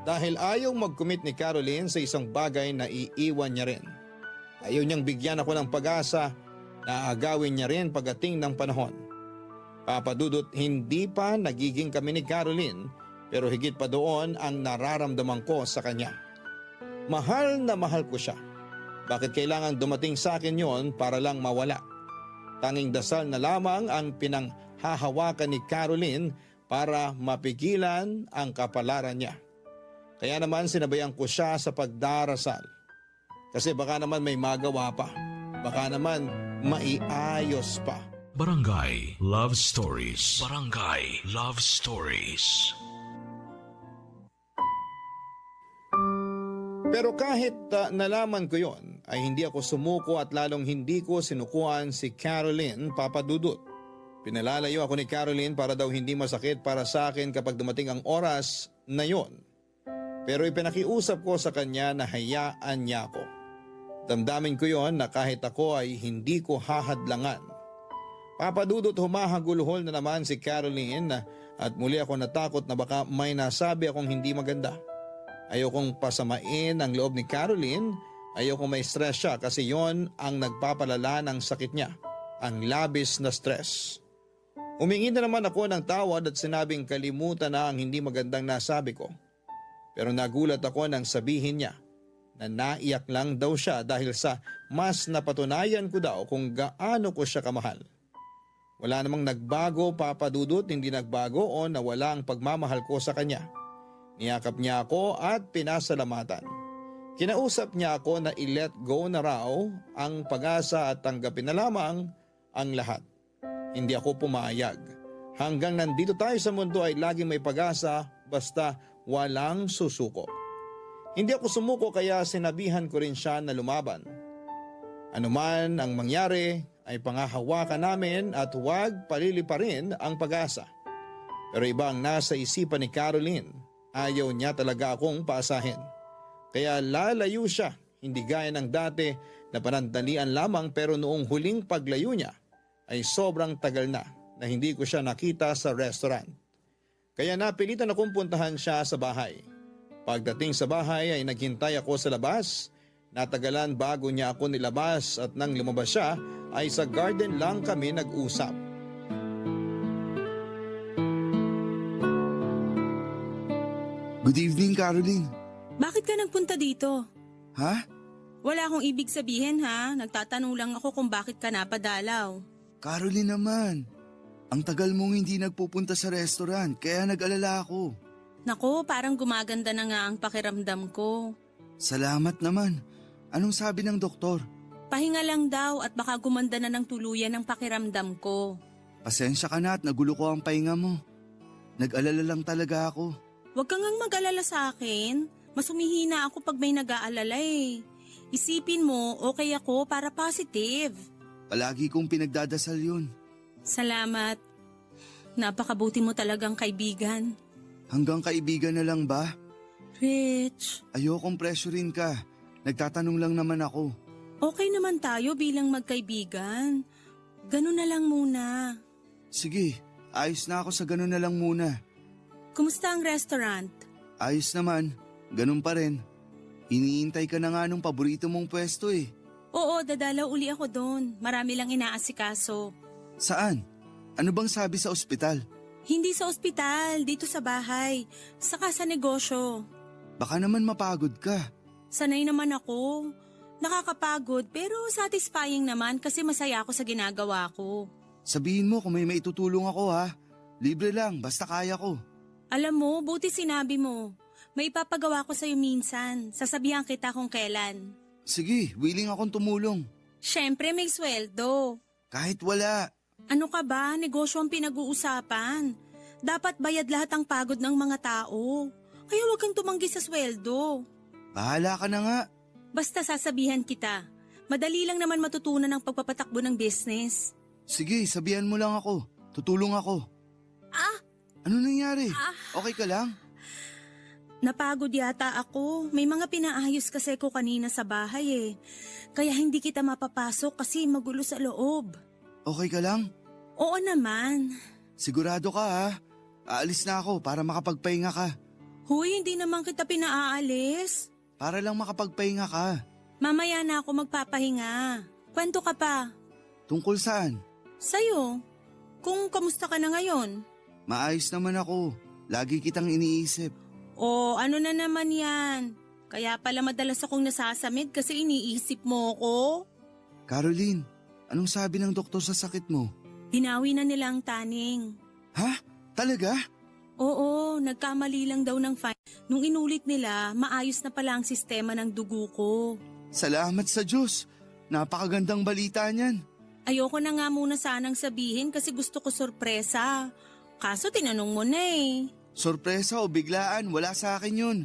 Dahil ayaw mag-commit ni Caroline sa isang bagay na iiwan niya rin. Ayaw niyang bigyan ako ng pag-asa na agawin niya rin pagdating ng panahon. Papadudot, hindi pa nagiging kami ni Caroline pero higit pa doon ang nararamdaman ko sa kanya. Mahal na mahal ko siya. Bakit kailangan dumating sa akin yon para lang mawala? Tanging dasal na lamang ang pinanghahawakan ni Caroline para mapigilan ang kapalaran niya. Kaya naman sinabayan ko siya sa pagdarasal. Kasi baka naman may magawa pa. Baka naman maiayos pa. Barangay Love Stories. Barangay Love Stories. Pero kahit nalaman ko yon, ay hindi ako sumuko at lalong hindi ko sinukuan si Caroline Papadudut. Pinalalayo ako ni Caroline para daw hindi masakit para sa akin kapag dumating ang oras na yon. Pero ipinakiusap ko sa kanya na hayaan niya ako. Damdamin ko yon na kahit ako ay hindi ko hahadlangan. Papadudut, humahagulhol na naman si Caroline at muli ako natakot na baka may nasabi akong hindi maganda. Ayokong pasamain ang loob ni Caroline, ayokong may stress siya kasi yon ang nagpapalala ng sakit niya, ang labis na stress. Humingi na naman ako ng tawad at sinabing kalimutan na ang hindi magandang nasabi ko. Pero nagulat ako nang sabihin niya na naiyak lang daw siya dahil sa mas napatunayan ko daw kung gaano ko siya kamahal. Wala namang nagbago, Papadudut, hindi nagbago o nawala ang pagmamahal ko sa kanya. Niyakap niya ako at pinasalamatan. Kinausap niya ako na i-let go na raw ang pag-asa at tanggapin na lamang ang lahat. Hindi ako pumayag. Hanggang nandito tayo sa mundo ay laging may pag-asa basta walang susuko. Hindi ako sumuko kaya sinabihan ko rin siya na lumaban. Ano man ang mangyari ay pangahawakan namin at huwag paliliparin ang pag-asa. Pero iba ang nasa isipan ni Caroline. Ayaw niya talaga akong paasahin. Kaya lalayo siya, hindi gaya ng dati na panandalian lamang pero noong huling paglayo niya ay sobrang tagal na hindi ko siya nakita sa restaurant. Kaya napilitan akong puntahan siya sa bahay. Pagdating sa bahay ay naghintay ako sa labas. Natagalan bago niya ako nilabas at nang lumabas siya ay sa garden lang kami nag-usap. Good evening, Caroline. Bakit ka nagpunta dito? Ha? Wala akong ibig sabihin ha. Nagtatanong lang ako kung bakit ka napadalaw. Caroline naman. Ang tagal mong hindi nagpupunta sa restaurant, kaya nag-alala ako. Naku, parang gumaganda na nga ang pakiramdam ko. Salamat naman. Anong sabi ng doktor? Pahinga lang daw at baka gumanda na ng tuluyan ang pakiramdam ko. Pasensya ka na at nagulo ko ang pahinga mo. Nag-alala lang talaga ako. Huwag kang ngang mag-alala sa akin. Mas humihina ako pag may nag-aalala eh. Isipin mo, okay ako para positive. Palagi kong pinagdadasal yun. Salamat. Napakabuti mo talagang kaibigan. Hanggang kaibigan na lang ba? Rich, Ayokong pressurein ka. Nagtatanong lang naman ako. okay naman tayo bilang magkaibigan. Ganun na lang muna. Sige, ayos na ako sa ganun na lang muna. Kumusta ang restaurant? Ayos naman, ganun pa rin. Iniintay ka na nga nung paborito mong pwesto eh. Oo, dadalaw uli ako doon. Marami lang inaasikaso. Saan? Ano bang sabi sa ospital? Hindi sa ospital, dito sa bahay. Saka sa negosyo. Baka naman mapagod ka. Sanay naman ako. Nakakapagod pero satisfying naman kasi masaya ako sa ginagawa ko. Sabihin mo kung may maitutulong ako ha. Libre lang, basta kaya ko. Alam mo, buti sinabi mo. May ipapagawa ko sa'yo minsan. Sasabihan kita kung kailan. Sige, willing akong tumulong. Siyempre may sweldo. Kahit wala. Ano ka ba? Negosyo ang pinag-uusapan. Dapat bayad lahat ang pagod ng mga tao. Kaya huwag kang tumanggi sa sweldo. Bahala ka na nga. Basta sasabihan kita. Madali lang naman matutunan ang pagpapatakbo ng business. Sige, sabihan mo lang ako. Tutulong ako. Ano nangyari? Okay ka lang? Napagod yata ako. May mga pinaayos kasi ko kanina sa bahay eh. Kaya hindi kita mapapasok kasi magulo sa loob. Okay ka lang? Oo naman. Sigurado ka ha? Aalis na ako para makapagpahinga ka. Huy, hindi naman kita pinaalis. Para lang makapagpahinga ka. Mamaya na ako magpapahinga. Kwento ka pa. Tungkol saan? Sa'yo. Kung kamusta ka na ngayon. Maayos naman ako. Lagi kitang iniisip. O ano na naman yan? Kaya pala madalas akong nasasamid kasi iniisip mo ko. Caroline, anong sabi ng doktor sa sakit mo? Binawi na nila ang taning. Ha? Talaga? Oo, nagkamali lang daw ng fine. Nung inulit nila, maayos na pala ang sistema ng dugo ko. Salamat sa Diyos. Napakagandang balita niyan. Ayoko na nga muna sanang sabihin kasi gusto ko sorpresa. Kaso tinanong mo na eh. Sorpresa o biglaan, wala sa akin yun.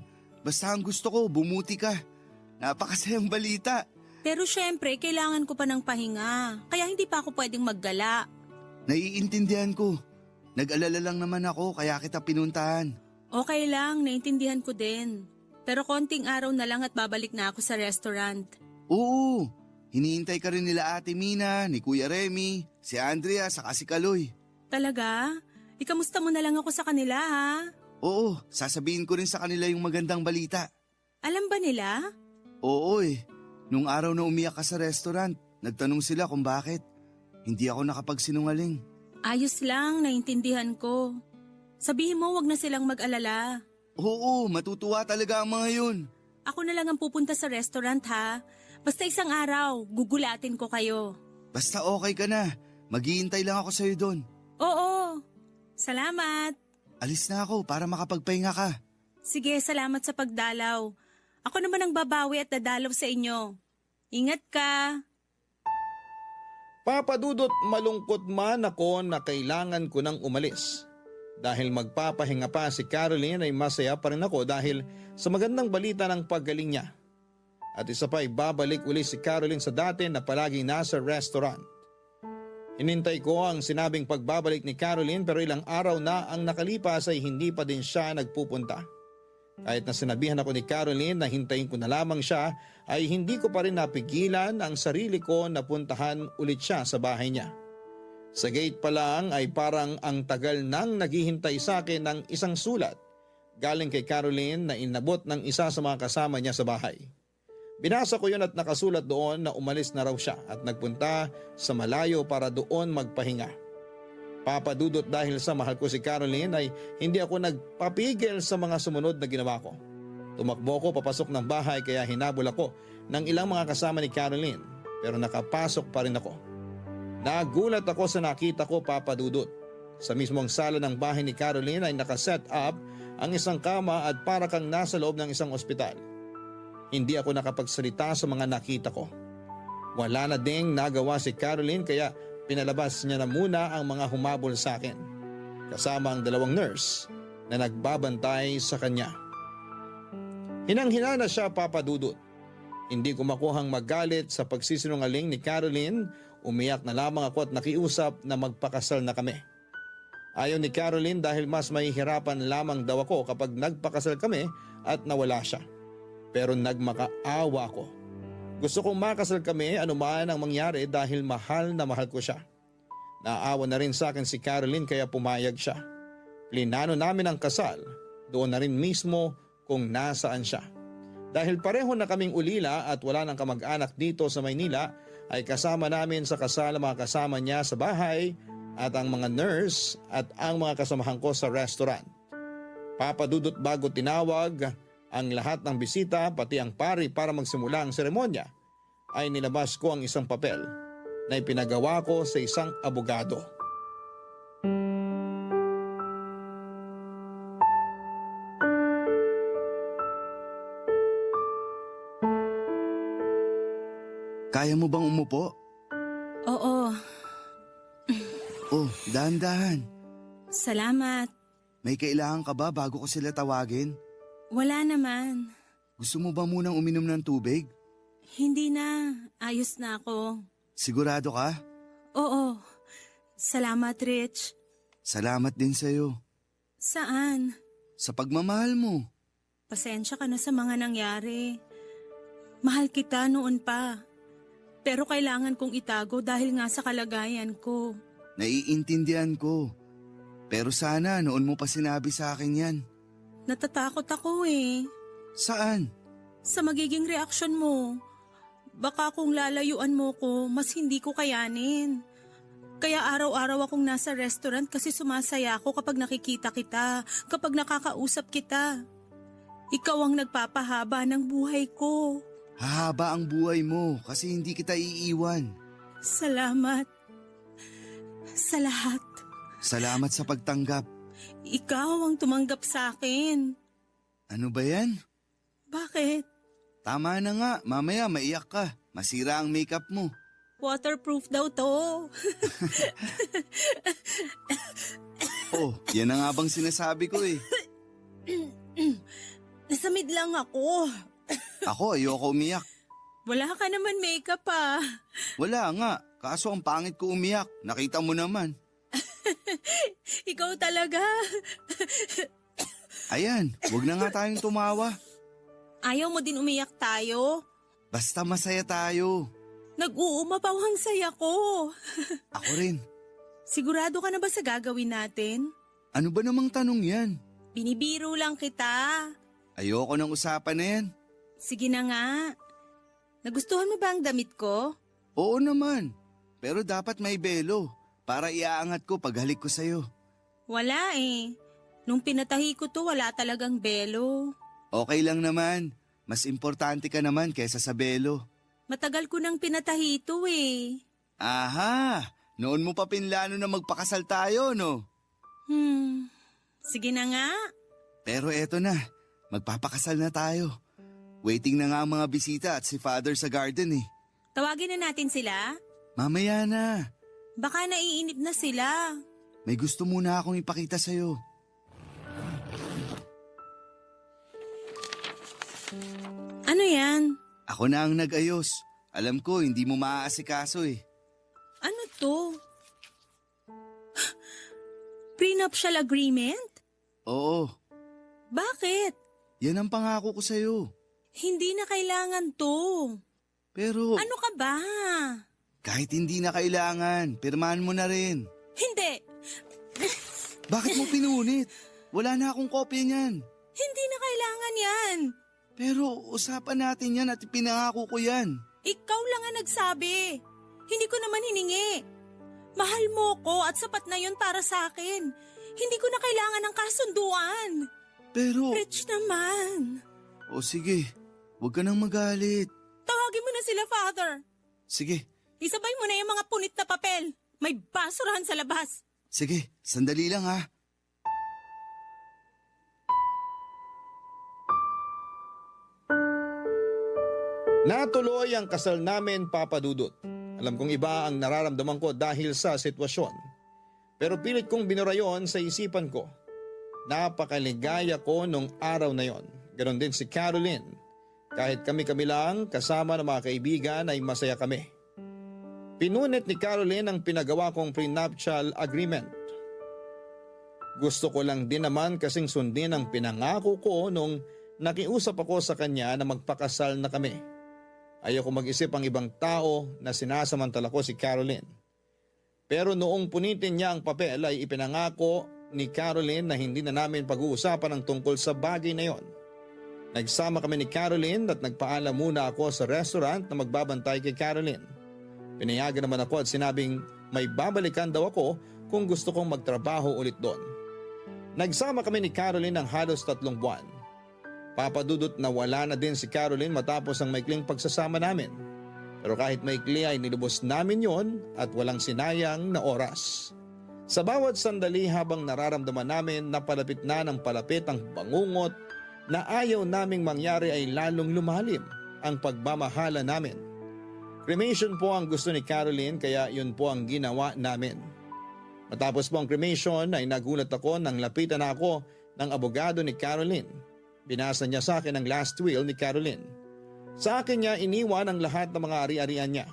Basta ang gusto ko, bumuti ka. Napakasayang balita. Pero syempre, kailangan ko pa ng pahinga. Kaya hindi pa ako pwedeng maggala. Naiintindihan ko. Nag-alala lang naman ako kaya kita pinuntahan. Okay lang, naintindihan ko din. Pero konting araw na lang at babalik na ako sa restaurant. Oo, hinihintay ka rin nila Ate Mina, ni Kuya Remy, si Andrea, saka si Kaloy. Talaga? Ikamusta mo na lang ako sa kanila ha? Oo, sasabihin ko rin sa kanila yung magandang balita. Alam ba nila? Oo nung araw na umiyak ka sa restaurant, nagtanong sila kung bakit. Hindi ako nakapagsinungaling. Ayos lang, naintindihan ko. Sabihin mo wag na silang mag-alala. Oo, matutuwa talaga ang mga yun. Ako na lang ang pupunta sa restaurant ha. Basta isang araw, gugulatin ko kayo. Basta okay ka na, maghihintay lang ako sa'yo doon. Oo, salamat. Alis na ako para makapagpahinga ka. Sige, salamat sa pagdalaw. Ako naman ang babawi at dadalaw sa inyo. Ingat ka. Papadudot, malungkot man ako na kailangan ko nang umalis. Dahil magpapahinga pa si Caroline ay masaya pa rin ako dahil sa magandang balita ng paggaling niya. At isa pa ay babalik uli si Caroline sa dati na palaging nasa restaurant. Hinintay ko ang sinabing pagbabalik ni Caroline pero ilang araw na ang nakalipas ay hindi pa din siya nagpupunta. Kahit na sinabihan ako ni Caroline na hintayin ko na lamang siya ay hindi ko pa rin napigilan ang sarili ko na puntahan ulit siya sa bahay niya. Sa gate pa lang ay parang ang tagal nang naghihintay sa akin ng isang sulat galing kay Caroline na inabot ng isa sa mga kasama niya sa bahay. Binasa ko yun at nakasulat doon na umalis na raw siya at nagpunta sa malayo para doon magpahinga. Papadudot, dahil sa mahal ko si Caroline ay hindi ako nagpapigil sa mga sumunod na ginawa ko. Tumakbo ko papasok ng bahay kaya hinabol ako ng ilang mga kasama ni Caroline pero nakapasok pa rin ako. Nagulat ako sa nakita ko, Papadudot. Sa mismong sala ng bahay ni Caroline ay nakaset up ang isang kama at para kang nasa loob ng isang ospital. Hindi ako nakapagsalita sa mga nakita ko. Wala na ding nagawa si Caroline kaya pinalabas niya na muna ang mga humabol sa akin, kasama ang 2 nurse na nagbabantay sa kanya. Hinang-hina na siya, Papadudot. Hindi ko makuhang magalit sa pagsisinungaling ni Caroline, umiyak na lamang ako at nakiusap na magpakasal na kami. Ayaw ni Caroline dahil mas mahihirapan lamang daw ako kapag nagpakasal kami at nawala siya. Pero nagmakaawa ako. Gusto kong makasal kami anuman ang mangyari dahil mahal na mahal ko siya. Naawa na rin sa akin si Caroline kaya pumayag siya. Plinano namin ang kasal, doon na rin mismo kung nasaan siya. Dahil pareho na kaming ulila at wala nang kamag-anak dito sa Maynila, ay kasama namin sa kasal ang mga kasama niya sa bahay at ang mga nurse at ang mga kasamahan ko sa restaurant. Papadudot, bago tinawag ang lahat ng bisita pati ang pari para magsimula ang seremonya, ay nilabas ko ang isang papel na ipinagawa ko sa isang abogado. Kaya mo bang umupo? Oo, Oh, dahan-dahan. salamat. May kailangan ka ba bago ko sila tawagin? Wala naman. Gusto mo ba munang uminom ng tubig? Hindi na. Ayos na ako. Sigurado ka? Oo. Salamat, Rich. Salamat din sa'yo. Saan? Sa pagmamahal mo. Pasensya ka na sa mga nangyari. Mahal kita noon pa. Pero kailangan kong itago dahil nga sa kalagayan ko. Naiintindihan ko. Pero sana noon mo pa sinabi sa akin yan. Natatakot ako eh. Saan? Sa magiging reaksyon mo. Baka kung lalayuan mo ko, mas hindi ko kayanin. Kaya araw-araw akong nasa restaurant kasi sumasaya ako kapag nakikita kita, kapag nakakausap kita. Ikaw ang nagpapahaba ng buhay ko. Hahaba ang buhay mo kasi hindi kita iiwan. Salamat. Sa lahat. Salamat sa pagtanggap. ikaw ang tumanggap sa akin. Ano ba yan? Bakit? Tama na nga, mamaya maiyak ka. Masira ang makeup mo. Waterproof daw to. Oh, yan na nga bang sinasabi ko eh. Nasamid lang ako. Ako ayoko umiyak. Wala ka naman makeup ah. Wala nga, kaso ang pangit ko umiyak. Nakita mo naman. Ikaw talaga. Ayan, wag na nga tayong tumawa. Ayaw mo din umiyak tayo? Basta masaya tayo. Nag-uumapaw ang saya ko. Ako rin. Sigurado ka na ba sa gagawin natin? Ano ba namang tanong yan? Binibiro lang kita. Ayoko ng usapan na yan. Sige na nga. Nagustuhan mo ba ang damit ko? Oo naman, pero dapat may belo para iaangat ko paghalik ko sa'yo. Wala eh. Nung pinatahi ko to, wala talagang belo. Okay lang naman, mas importante ka naman kaysa sa belo. Matagal ko nang pinatahi to eh. Aha, noon mo pa pinlano na magpakasal tayo, no? Sige na nga. Pero eto na, magpapakasal na tayo. Waiting na nga ang mga bisita at si Father sa garden eh. Tawagin na natin sila. Mamaya na, Baka naiinip na sila. may gusto muna akong ipakita sa'yo. Ano yan? Ako na ang nag-ayos. Alam ko, hindi mo maaasikaso eh. Ano to? Prenuptial agreement? Oo, Bakit? yan ang pangako ko sa'yo. Hindi na kailangan to. Pero Ano ka ba? kahit hindi na kailangan, pirmahan mo na rin. Hindi. Bakit mo pinunit? Wala na akong kopya niyan. Hindi na kailangan yan. Pero usapan natin yan at pinangako ko yan. Ikaw lang ang nagsabi. Hindi ko naman hiningi. Mahal mo ko at sapat na yun para sa akin. Hindi ko na kailangan ng kasunduan. Pero, Rich naman. o sige, huwag ka nang magalit. Tawagin mo na sila, Father. Sige, Isabay mo na yung mga punit na papel. May basurahan sa labas. sige, sandali lang ha. Natuloy ang kasal namin, Papa Dudut. Alam kong iba ang nararamdaman ko dahil sa sitwasyon. Pero pilit kong binura yon sa isipan ko. Napakaligaya ko nung araw na yon. Ganon din si Caroline. Kahit kami-kami lang kasama ng mga kaibigan ay masaya kami. Pinunit ni Caroline ang pinagawa kong prenuptial agreement. Gusto ko lang din naman kasing sundin ang pinangako ko nung nakiusap ako sa kanya na magpakasal na kami. Ayoko mag-isip ang ibang tao na sinasamantala ko si Caroline. Pero noong punitin niya ang papel ay ipinangako ni Caroline na hindi na namin pag-uusapan ang tungkol sa bagay na yon. Nagsama kami ni Caroline at nagpaalam muna ako sa restaurant na magbabantay kay Caroline. Pinayagan naman ako at sinabing may babalikan daw ako kung gusto kong magtrabaho ulit doon. Nagsama kami ni Caroline ng halos 3 buwan. Papadudot na wala na din si Caroline matapos ang maikling pagsasama namin. Pero kahit maikli ay nilubos namin yon at walang sinayang na oras. Sa bawat sandali habang nararamdaman namin na palapit na ng palapit ang bangungot na ayaw naming mangyari ay lalong lumalim ang pagmamahala namin. Cremation po ang gusto ni Caroline kaya yun po ang ginawa namin. Matapos po ang cremation ay nagulat ako nang lapitan ako ng abogado ni Caroline. Binasa niya sa akin ang last will ni Caroline. Sa akin niya iniwan ang lahat ng mga ari-arian niya.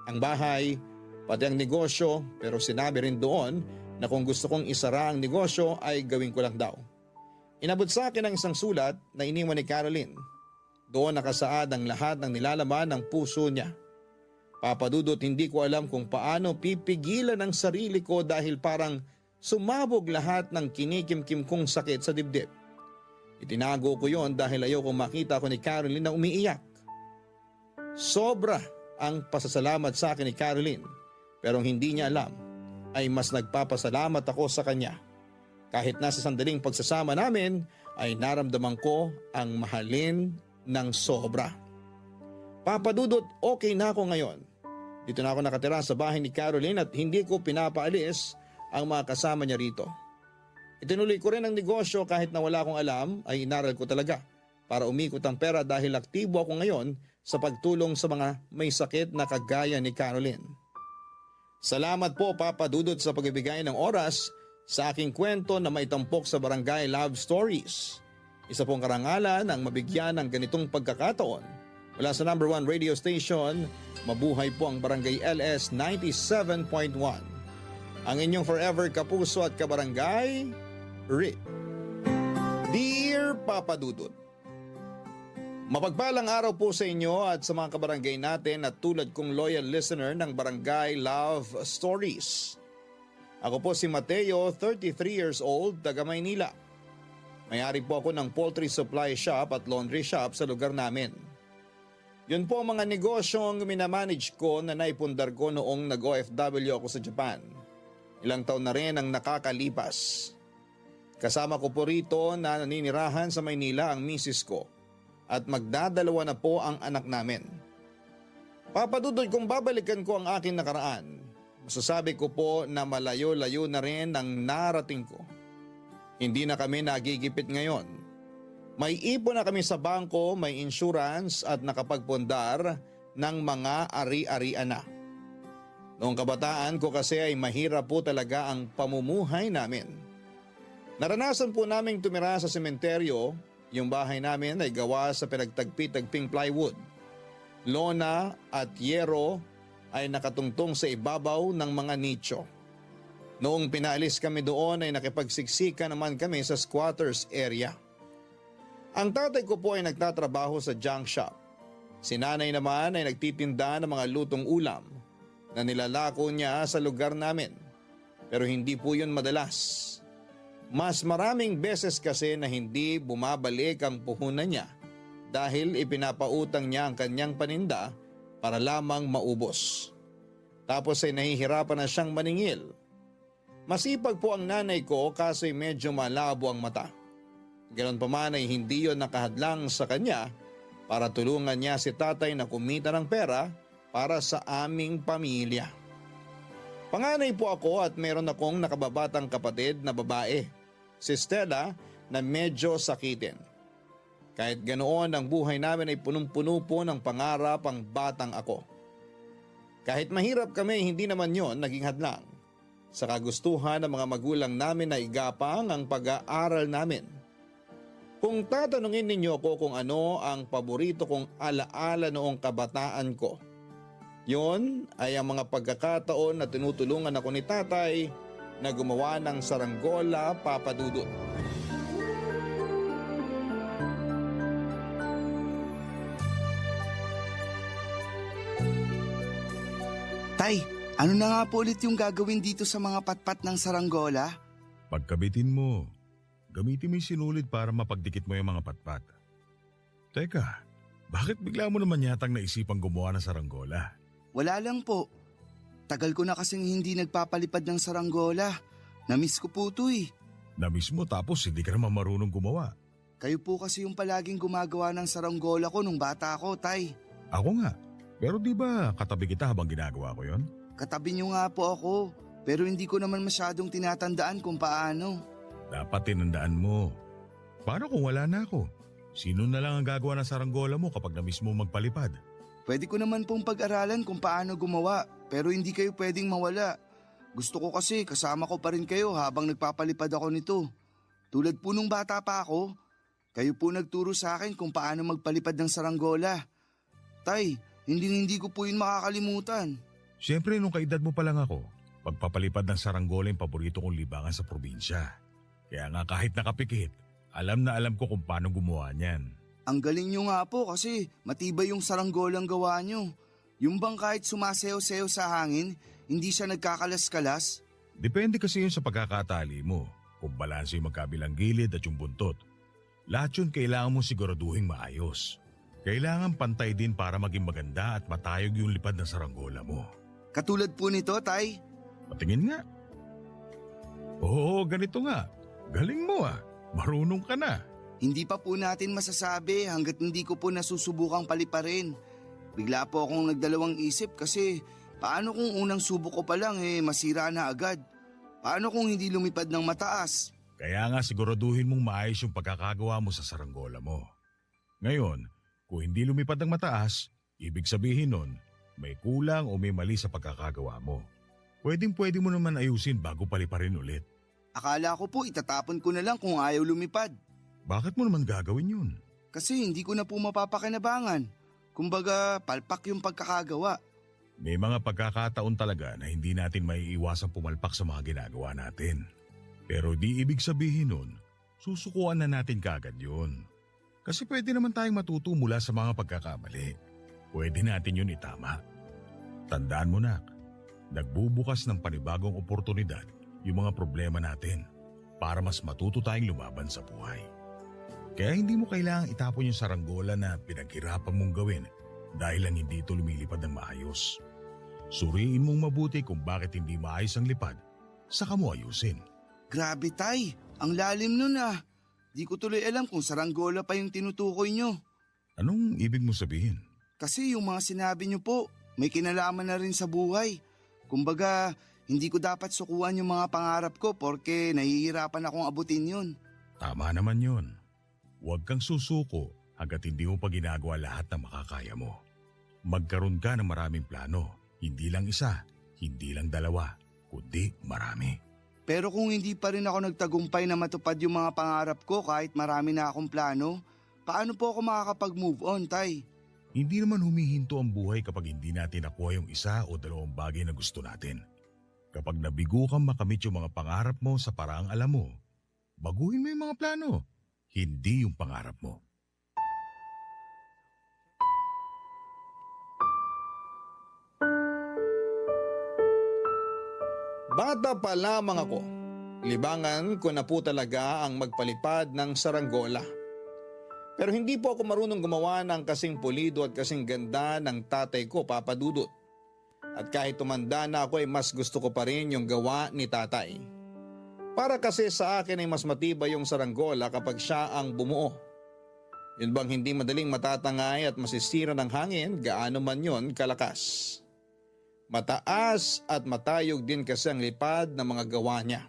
Ang bahay, pati ang negosyo, pero sinabi rin doon na kung gusto kong isara ang negosyo ay gawin ko lang daw. Inabot sa akin ang isang sulat na iniwan ni Caroline. Doon nakasaad ang lahat ng nilalaman ng puso niya. Papadudot hindi ko alam kung paano pipigilan ang sarili ko dahil parang sumabog lahat ng kinikimkim kong sakit sa dibdib. Itinago ko yon dahil ayokong makita ko ni Caroline na umiiyak. Sobra ang pasasalamat sa akin ni Caroline pero hindi niya alam ay mas nagpapasalamat ako sa kanya. Kahit nasa sandaling pagsasama namin ay naramdaman ko ang mahalin ng sobra. Papadudot, okay na ako ngayon. Dito na ako nakatira sa bahay ni Caroline at hindi ko pinapaalis ang mga kasama niya rito. Itinuloy ko rin ang negosyo kahit na wala akong alam ay inaral ko talaga para umikot ang pera dahil aktibo ako ngayon sa pagtulong sa mga may sakit na kagaya ni Caroline. Salamat po Papa Dudut sa pagbibigay ng oras sa aking kwento na maitampok sa Barangay Love Stories. Isa pong karangalan ang mabigyan ng ganitong pagkakataon. Mula sa number 1 radio station, mabuhay po ang Barangay LS 97.1. Ang inyong forever kapuso at kabarangay, Rick. Dear Papa Dudut, mapagpalang araw po sa inyo at sa mga kabarangay natin at tulad kong loyal listener ng Barangay Love Stories. Ako po si Mateo, 33 years old, taga Maynila. May-ari po ako ng poultry supply shop at laundry shop sa lugar namin. Yun po ang mga negosyong minamanage ko na naipundar ko noong nag-OFW ako sa Japan. Ilang taon na rin ang nakakalipas. Kasama ko po rito na naninirahan sa Maynila ang misis ko at magdadalawa na po ang anak namin. Papadudod kung babalikan ko ang aking nakaraan, masasabi ko po na malayo-layo na rin ang narating ko. Hindi na kami nagigipit ngayon. May ipon na kami sa bangko, may insurance at nakapagpundar ng mga ari-arian na. Noong kabataan ko kasi ay mahirap po talaga ang pamumuhay namin. Naranasan po naming tumira sa sementeryo, yung bahay namin ay gawa sa pinagtagpi-tagping plywood. Lona at yero ay nakatungtong sa ibabaw ng mga nicho. Noong pinaalis kami doon ay nakipagsiksika naman kami sa squatters area. Ang tatay ko po ay nagtatrabaho sa junk shop. Si nanay naman ay nagtitinda ng mga lutong ulam na nilalako niya sa lugar namin. Pero hindi po yun madalas. Mas maraming beses kasi na hindi bumabalik ang puhunan niya dahil ipinapautang niya ang kanyang paninda para lamang maubos. Tapos ay nahihirapan na siyang maningil. Masipag po ang nanay ko kaso ay medyo malabo ang mata. Ganon pa man ay hindi yon nakahadlang sa kanya para tulungan niya si tatay na kumita ng pera para sa aming pamilya. Panganay po ako at meron akong nakababatang kapatid na babae, si Stella, na medyo sakitin. Kahit ganoon ang buhay namin ay punong-puno po ng pangarap ang batang ako. Kahit mahirap kami, hindi naman yon naging hadlang sa kagustuhan ng mga magulang namin na igapang ang pag-aaral namin. Kung tatanungin ninyo ako kung ano ang paborito kong alaala noong kabataan ko, yon ay ang mga pagkakataon na tinutulungan ako ni tatay na gumawa ng saranggola, Papa Dudut. Tay, ano na nga po ulit yung gagawin dito sa mga patpat ng saranggola? Pagkabitin mo, gamitin mo yung sinulid para mapagdikit mo yung mga patpat. Teka, bakit bigla mo naman yatang naisipang gumawa ng saranggola? Wala lang po. Tagal ko na kasing hindi nagpapalipad ng saranggola. Namiss ko po ito eh. Namiss mo tapos hindi ka naman marunong gumawa. Kayo po kasi yung palaging gumagawa ng saranggola ko nung bata ko, Tay. Ako nga, pero di ba katabi kita habang ginagawa ko yon? Katabi niyo nga po ako, pero hindi ko naman masyadong tinatandaan kung paano. Dapat tinandaan mo. Paano kung wala na ako? Sino na lang ang gagawa ng saranggola mo kapag namiss mo magpalipad? Pwede ko naman pong pag-aralan kung paano gumawa, pero hindi kayo pwedeng mawala. Gusto ko kasi kasama ko pa rin kayo habang nagpapalipad ako nito. Tulad po nung bata pa ako, kayo po nagturo sa akin kung paano magpalipad ng saranggola. Tay, hindi ko po yun makakalimutan. Siyempre nung kaedad mo pa lang ako, pagpapalipad ng saranggola yung paborito kong libangan sa probinsya. Kaya nga kahit nakapikit, alam na alam ko kung paano gumawa niyan. Ang galing nyo nga po kasi matibay yung saranggolang gawa nyo. Yung bang kahit sumasayaw-sayaw sa hangin, hindi siya nagkakalas-kalas? Depende kasi yun sa pagkakatali mo, kung balanse yung magkabilang gilid at yung buntot. Lahat yun kailangan mo siguraduhin maayos. Kailangan pantay din para maging maganda at matayog yung lipad ng saranggola mo. Katulad po nito, Tay. Patingin nga. Oo, ganito nga. Galing mo ah. Marunong ka na. Hindi pa po natin masasabi hanggat hindi ko po nasusubukang paliparin. Bigla po akong nagdalawang isip kasi paano kung unang subok ko pa lang masira na agad? Paano kung hindi lumipad ng mataas? Kaya nga siguraduhin mong maayos yung pagkakagawa mo sa saranggola mo. Ngayon, kung hindi lumipad ng mataas, ibig sabihin nun, may kulang o may mali sa pagkakagawa mo. Pwede mo naman ayusin bago paliparin ulit. Akala ko po itatapon ko na lang kung ayaw lumipad. Bakit mo naman gagawin yun? Kasi hindi ko na po mapapakinabangan. Kumbaga, palpak yung pagkakagawa. May mga pagkakataon talaga na hindi natin maiiwasang pumalpak sa mga ginagawa natin. Pero di ibig sabihin nun, susukuan na natin kaagad yun. Kasi pwede naman tayong matuto mula sa mga pagkakamali. Pwede natin yun itama. Tandaan mo nak, nagbubukas ng panibagong oportunidad yung mga problema natin para mas matuto tayong lumaban sa buhay. Kaya hindi mo kailangang itapon yung saranggola na pinaghirapan mong gawin dahil lang hindi ito lumilipad ng maayos. Suriin mong mabuti kung bakit hindi maayos ang lipad, saka mo ayusin. Grabe tay, ang lalim nun ah. Di ko tuloy alam kung saranggola pa yung tinutukoy nyo. Anong ibig mo sabihin? Kasi yung mga sinabi nyo po, may kinalaman na rin sa buhay. Kumbaga, hindi ko dapat sukuan yung mga pangarap ko porque nahihirapan akong abutin yun. Tama naman yun. Huwag kang susuko hanggat hindi mo pa ginagawa lahat ng makakaya mo. Magkaroon ka ng maraming plano. Hindi lang isa, hindi lang dalawa, kundi marami. Pero kung hindi pa rin ako nagtagumpay na matupad yung mga pangarap ko kahit marami na akong plano, paano po ako makakapag-move on, tay? Hindi naman humihinto ang buhay kapag hindi natin nakuha yung isa o dalawang bagay na gusto natin. Kapag nabigo kang makamit yung mga pangarap mo sa paraang alam mo, baguhin mo yung mga plano, hindi yung pangarap mo. Bata pa lamang ako, libangan ko na po talaga ang magpalipad ng saranggola. Pero hindi po ako marunong gumawa ng kasing pulido at kasing ganda ng tatay ko, Papa Dudut. At kahit tumanda na ako ay mas gusto ko pa rin yung gawa ni tatay. Para kasi sa akin ay mas matibay yung saranggola kapag siya ang bumuo. Yun bang hindi madaling matatangay at masisira ng hangin gaano man yon kalakas. Mataas at matayog din kasi ang lipad ng mga gawa niya.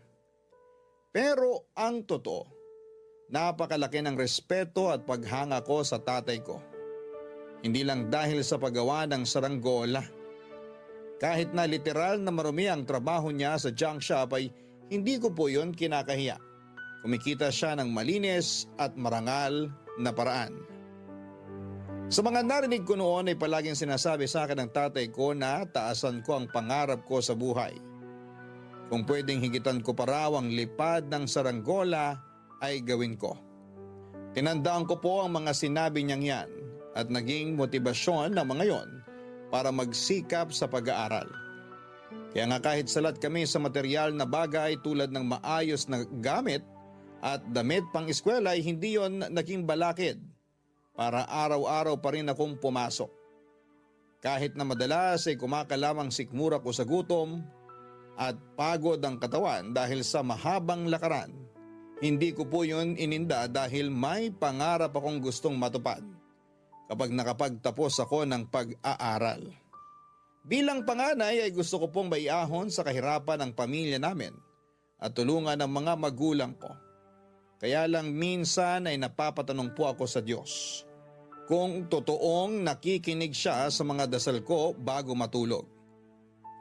Pero ang totoo, napakalaki ng respeto at paghanga ko sa tatay ko. Hindi lang dahil sa paggawa ng saranggola. Kahit na literal na marumi ang trabaho niya sa junk shop ay hindi ko po yun kinakahiya. Kumikita siya ng malinis at marangal na paraan. Sa mga narinig ko noon ay palaging sinasabi sa akin ng tatay ko na taasan ko ang pangarap ko sa buhay. Kung pwedeng higitan ko pa raw ang lipad ng saranggola ay gawin ko. Tinandaan ko po ang mga sinabi niyang yan at naging motibasyon ng mga yon para magsikap sa pag-aaral. Kaya nga kahit salat kami sa material na bagay tulad ng maayos na gamit at damit pang eskwela ay hindi yon naging balakid para araw-araw pa rin akong pumasok. Kahit na madalas ay kumakalamang sikmura ko sa gutom at pagod ang katawan dahil sa mahabang lakaran, hindi ko po yun ininda dahil may pangarap akong gustong matupad kapag nakapagtapos ako ng pag-aaral. Bilang panganay ay gusto ko pong maiahon sa kahirapan ng pamilya namin at tulungan ang mga magulang ko. Kaya lang minsan ay napapatanong po ako sa Diyos kung totoong nakikinig siya sa mga dasal ko bago matulog.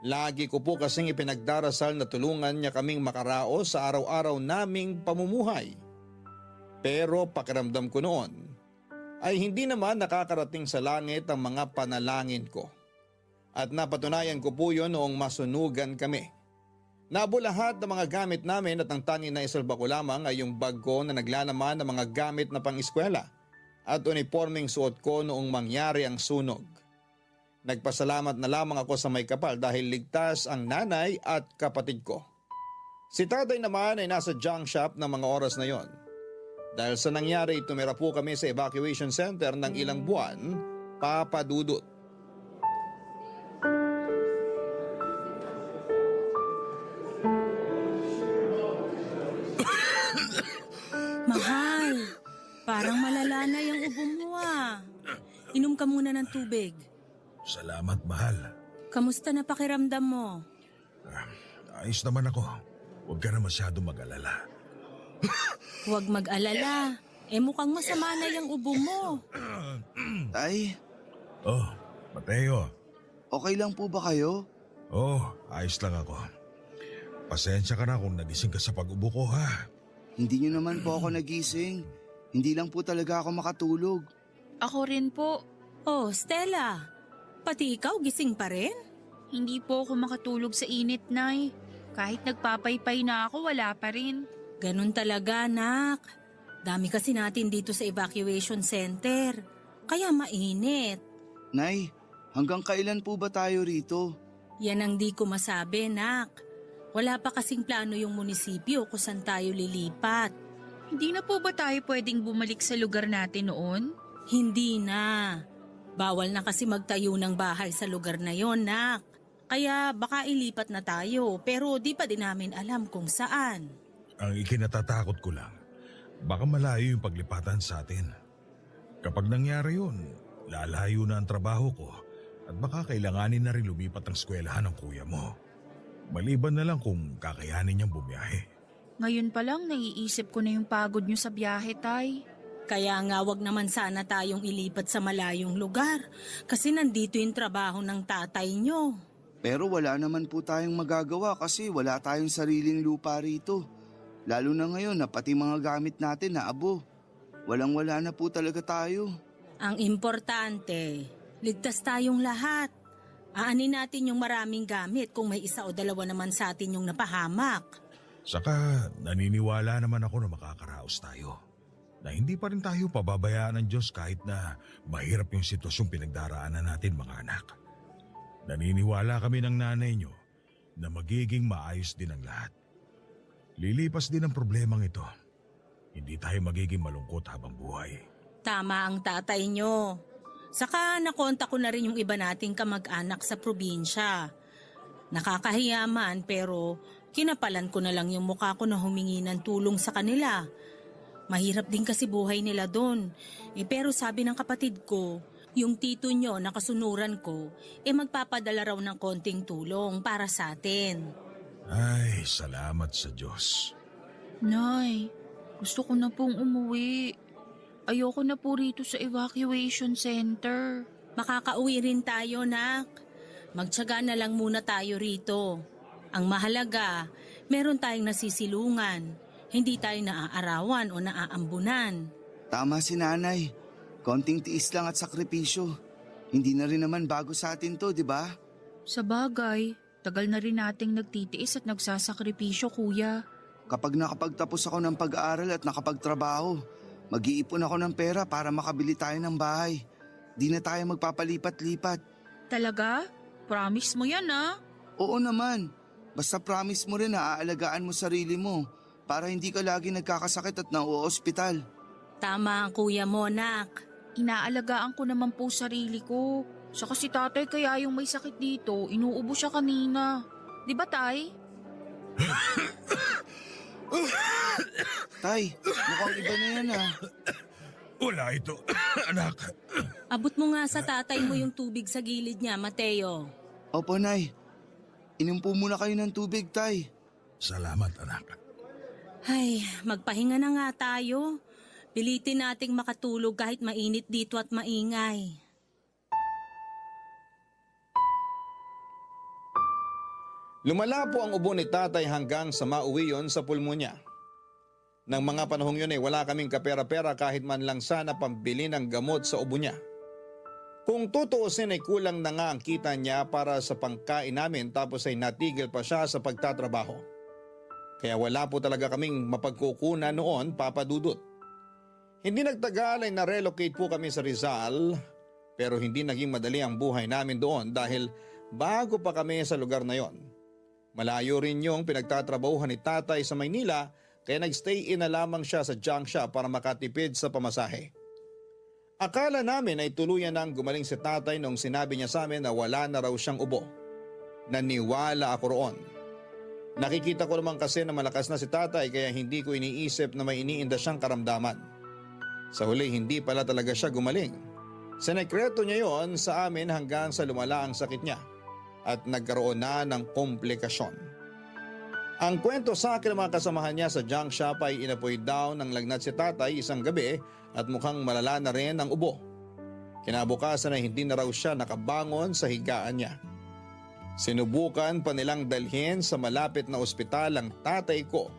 Lagi ko po kasing ipinagdarasal na tulungan niya kaming makaraos sa araw-araw naming pamumuhay. Pero pakiramdam ko noon ay hindi naman nakakarating sa langit ang mga panalangin ko. At napatunayan ko po yun noong masunugan kami. Nabulahat ng mga gamit namin at ang tanging na isalba ko lamang ay yung bag ko na naglalaman ng mga gamit na pang-eskwela at uniforming suot ko noong mangyari ang sunog. Nagpasalamat na lamang ako sa may kapal dahil ligtas ang nanay at kapatid ko. Si tatay naman ay nasa junk shop ng mga oras na yon. Dahil sa nangyari, tumira po kami sa evacuation center ng ilang buwan, Papa Dudut. Mahal, parang malala na yung ubo mo ah. Inom ka muna ng tubig. Salamat, mahal. Kamusta na pakiramdam mo? Ayos naman ako. Huwag ka na masyadong mag-alala. Huwag mag-alala. Mukhang masama na yung ubo mo. Tay, Oh, Mateo. okay lang po ba kayo? Oh, ayos lang ako. Pasensya ka na kung nagising ka sa pag-ubo ko ha. Hindi niyo naman po ako nagising. Hindi lang po talaga ako makatulog. Ako rin po. Oh, Stella. Pati ikaw gising pa rin? Hindi po ako makatulog sa init, Nay. Kahit nagpapaypay na ako, wala pa rin. Ganun talaga, anak. Dami kasi natin dito sa evacuation center. Kaya mainit. Nay, hanggang kailan po ba tayo rito? Yan ang di ko masabi, nak. Wala pa kasing plano yung munisipyo kung saan tayo lilipat. Hindi na po ba tayo pwedeng bumalik sa lugar natin noon? Hindi na. Bawal na kasi magtayo ng bahay sa lugar na yon, nak. Kaya baka ilipat na tayo pero di pa din namin alam kung saan. Ang ikinatatakot ko lang, baka malayo yung paglipatan sa atin. Kapag nangyari yun, lalayo na ang trabaho ko at baka kailanganin na rin lumipat ang eskwelahan ng kuya mo. Maliban na lang kung kakayanin niyang bumiyahe. Ngayon pa lang naiisip ko na yung pagod nyo sa biyahe, Tay. Kaya nga wag naman sana tayong ilipat sa malayong lugar kasi nandito yung trabaho ng tatay nyo. Pero wala naman po tayong magagawa kasi wala tayong sariling lupa rito. Lalo na ngayon na pati mga gamit natin na abo. Walang-wala na po talaga tayo. Ang importante, ligtas tayong lahat. Aanin natin yung maraming gamit kung may isa o dalawa naman sa atin yung napahamak. Saka naniniwala naman ako na makakaraos tayo. Na hindi pa rin tayo pababayaan ng Diyos kahit na mahirap yung sitwasyong pinagdaraanan natin mga anak. Naniniwala kami ng nanay nyo na magiging maayos din ang lahat. Lilipas din ang problemang ito. Hindi tayo magiging malungkot habang buhay. Tama ang tatay nyo. Saka nakontak ko na rin yung iba nating kamag-anak sa probinsya. Nakakahiya man pero kinapalan ko na lang yung mukha ko na humingi ng tulong sa kanila. Mahirap din kasi buhay nila doon. Pero sabi ng kapatid ko, yung tito nyo na kasunuran ko, magpapadala raw ng konting tulong para sa atin. Ay, salamat sa Diyos. Nay, gusto ko na pong umuwi. Ayoko na po rito sa evacuation center. Makakauwi rin tayo, nak. Magtiyaga na lang muna tayo rito. Ang mahalaga, meron tayong nasisilungan. Hindi tayo naaarawan o naaambunan. Tama si nanay. Konting tiis lang at sakripisyo. Hindi na rin naman bago sa atin to, di ba? Sa bagay, tagal na rin nating nagtitiis at nagsasakripisyo, kuya. Kapag nakapagtapos ako ng pag-aaral at nakapagtrabaho, mag-iipon ako ng pera para makabili tayo ng bahay. Di na tayo magpapalipat-lipat. Talaga? Promise mo yan, ah? Oo naman. Basta promise mo rin na aalagaan mo sarili mo para hindi ka lagi nagkakasakit at nauospital. Tama ang kuya mo, nak. Inaalagaan ko naman po sarili ko. Saka si tatay kaya yung may sakit dito, inuubo siya kanina. Di ba, tay? Tay, mukhang iba na yan ah. Wala ito, anak. Abot mo nga sa tatay mo yung tubig sa gilid niya, Mateo. Opo, Nay. Inom po muna kayo ng tubig, Tay. Salamat, anak. Ay, magpahinga na nga tayo. Pilitin nating makatulog kahit mainit dito at maingay. Lumala po ang ubo ni tatay hanggang sa mauwi yon sa pulmonya. Nang mga panahong yun ay wala kaming kapera-pera kahit man lang sana pambili ng gamot sa ubo niya. Kung tutuusin ay kulang na nga ang kita niya para sa pangkain namin tapos ay natigil pa siya sa pagtatrabaho. Kaya wala po talaga kaming mapagkukunan noon, Papa Dudut. Hindi nagtagal ay na-relocate po kami sa Rizal pero hindi naging madali ang buhay namin doon dahil bago pa kami sa lugar na yon. Malayo rin yung pinagtatrabahuhan ni tatay sa Maynila kaya nagstay in na lamang siya sa junk shop para makatipid sa pamasahe. Akala namin ay tuluyan nang gumaling si tatay nung sinabi niya sa amin na wala na raw siyang ubo. Naniwala ako roon. Nakikita ko naman kasi na malakas na si tatay kaya hindi ko iniisip na may iniinda siyang karamdaman. Sa huli hindi pala talaga siya gumaling. Sinekreto niya yon sa amin hanggang sa lumala ang sakit niya at nagkaroon na ng komplikasyon. Ang kwento sa akin ng mga kasamahan niya sa junk shop ay inapoy daw ng lagnat si tatay isang gabi at mukhang malala na rin ang ubo. Kinabukasan ay hindi na raw siya nakabangon sa higaan niya. Sinubukan pa nilang dalhin sa malapit na ospital ang tatay ko,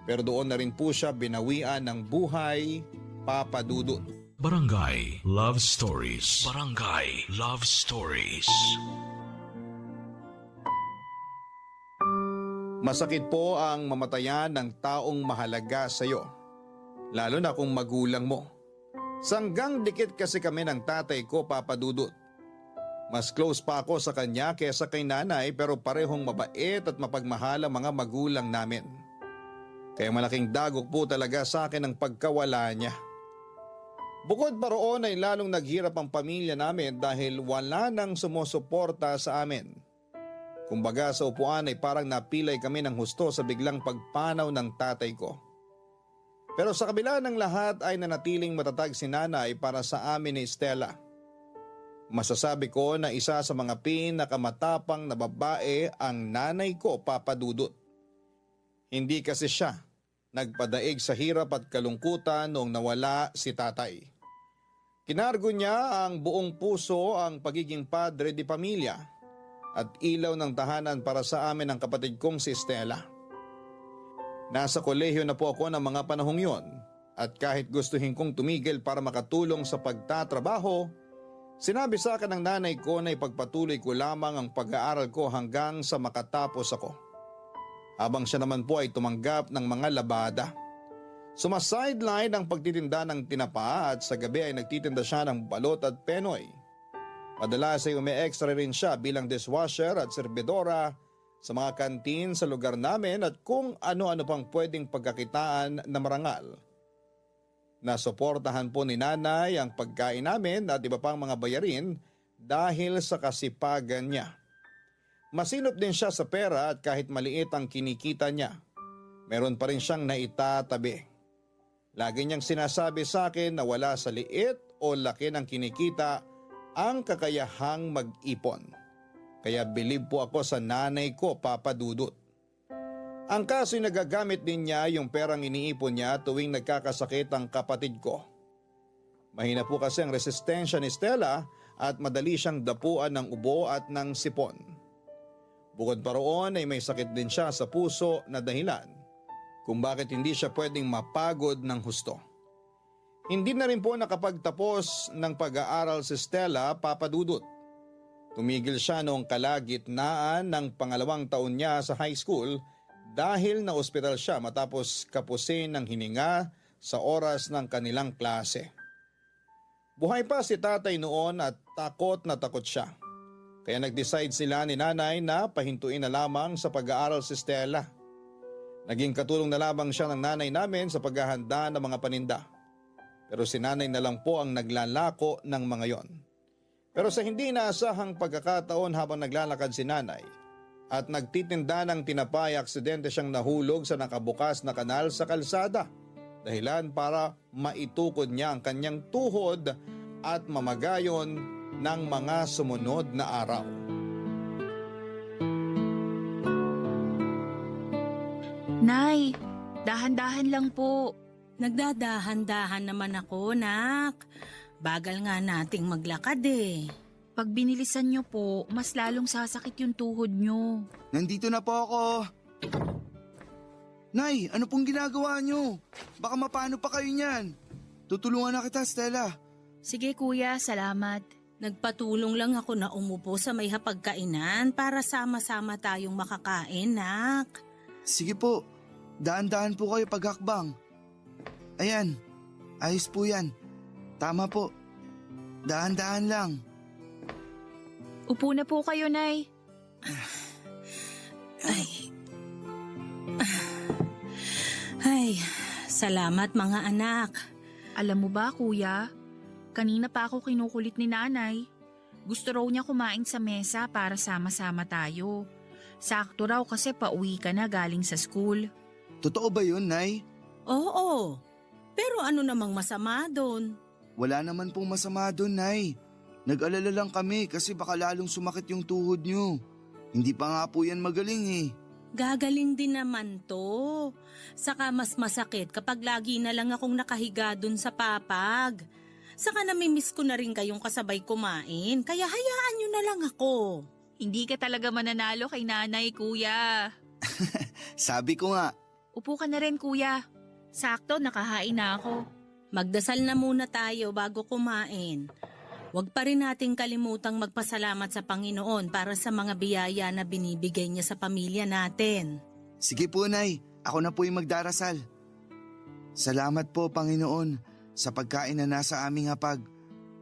pero doon na rin po siya binawian ng buhay, Papa Dudut. Barangay Love Stories. Barangay Love Stories. Masakit po ang mamatayan ng taong mahalaga sa iyo, lalo na kung magulang mo. Sanggang dikit kasi kami ng tatay ko, Papa Dudut. Mas close pa ako sa kanya kaysa kay nanay, pero parehong mabait at mapagmahal ang mga magulang namin. Kaya malaking dagok po talaga sa akin ang pagkawala niya. Bukod pa roon ay lalong naghirap ang pamilya namin dahil wala nang sumusuporta sa amin. Kumbaga sa upuan ay parang napilay kami ng husto sa biglang pagpanaw ng tatay ko. Pero sa kabila ng lahat ay nanatiling matatag si nanay para sa amin ni Stella. Masasabi ko na isa sa mga pinakamatapang na babae ang nanay ko, Papa Dudut. Hindi kasi siya nagpadaig sa hirap at kalungkutan noong nawala si tatay. Kinargo niya ang buong puso ang pagiging padre di pamilya at ilaw ng tahanan para sa amin ang kapatid kong si Stella. Nasa kolehiyo na po ako ng mga panahong yon at kahit gustuhin kong tumigil para makatulong sa pagtatrabaho, sinabi sa akin ng nanay ko na ipagpatuloy ko lamang ang pag-aaral ko hanggang sa makatapos ako. Habang siya naman po ay tumanggap ng mga labada. Sumasideline ang pagtitinda ng tinapa at sa gabi ay nagtitinda siya ng balot at penoy. Madalas ay umi-extra rin siya bilang dishwasher at serbidora sa mga kantin sa lugar namin at kung ano-ano pang pwedeng pagkakitaan na marangal. Nasuportahan po ni nanay ang pagkain namin at iba pang mga bayarin dahil sa kasipagan niya. Masinop din siya sa pera at kahit maliit ang kinikita niya, meron pa rin siyang naitatabi. Lagi niyang sinasabi sa akin na wala sa liit o laki ng kinikita ang kakayahang mag-ipon. Kaya bilib po ako sa nanay ko, Papa Dudut. Ang kaso'y nagagamit din niya yung perang iniipon niya tuwing nagkakasakit ang kapatid ko. Mahina po kasi ang resistensya ni Stella at madali siyang dapuan ng ubo at ng sipon. Bukod pa roon ay may sakit din siya sa puso na dahilan kung bakit hindi siya pwedeng mapagod ng husto. Hindi na rin po nakapagtapos ng pag-aaral si Stella, Papa Dudut. Tumigil siya noong kalagitnaan ng pangalawang taon niya sa high school dahil na-ospital siya matapos kapusin ng hininga sa oras ng kanilang klase. Buhay pa si tatay noon at takot na takot siya. Kaya nag-decide sila ni nanay na pahintuin na lamang sa pag-aaral si Stella. Naging katulong na lamang siya ng nanay namin sa paghahanda ng mga paninda. Pero si nanay na lang po ang naglalako ng mga yon. Pero sa hindi inaasahang pagkakataon habang naglalakad si nanay at nagtitinda ng tinapay, aksidente siyang nahulog sa nakabukas na kanal sa kalsada. Dahilan para maitukod niya ang kanyang tuhod at mamagayon ng mga sumunod na araw. Nay, dahan-dahan lang po. Nagdadahan-dahan naman ako, nak. Bagal nga nating maglakad eh. Pag binilisan niyo po, mas lalong sasakit yung tuhod niyo. Nandito na po ako. Nay, ano pong ginagawa niyo? Baka mapano pa kayo niyan. Tutulungan na kita, Stella. Sige kuya, salamat. Nagpatulong lang ako na umupo sa may hapagkainan para sama-sama tayong makakain, nak. Sige po, daan-daan po kayo paghakbang. Ayan, ayos po yan. Tama po, daan-daan lang. Upo na po kayo, Nay. Ay, salamat mga anak. Alam mo ba, kuya? Kanina pa ako kinukulit ni nanay. Gusto raw niya kumain sa mesa para sama-sama tayo. Sakto raw kasi pauwi ka na galing sa school. Totoo ba yun, Nay? Oo, pero ano namang masama doon? Wala naman pong masama doon, Nay. Nag-alala lang kami kasi baka lalong sumakit yung tuhod niyo. Hindi pa nga po yan magaling eh. Gagaling din naman to. Saka mas masakit kapag lagi na lang akong nakahiga dun sa papag. Saka namimiss ko na rin kayong kasabay kumain, kaya hayaan nyo na lang ako. Hindi ka talaga mananalo kay nanay, kuya. Sabi ko nga, Upo ka na rin, kuya. Sakto, nakahain na ako. Magdasal na muna tayo bago kumain. Huwag pa rin nating kalimutang magpasalamat sa Panginoon para sa mga biyaya na binibigay niya sa pamilya natin. sige po Nay, ako na po yung magdarasal. Salamat po Panginoon sa pagkain na nasa aming hapag.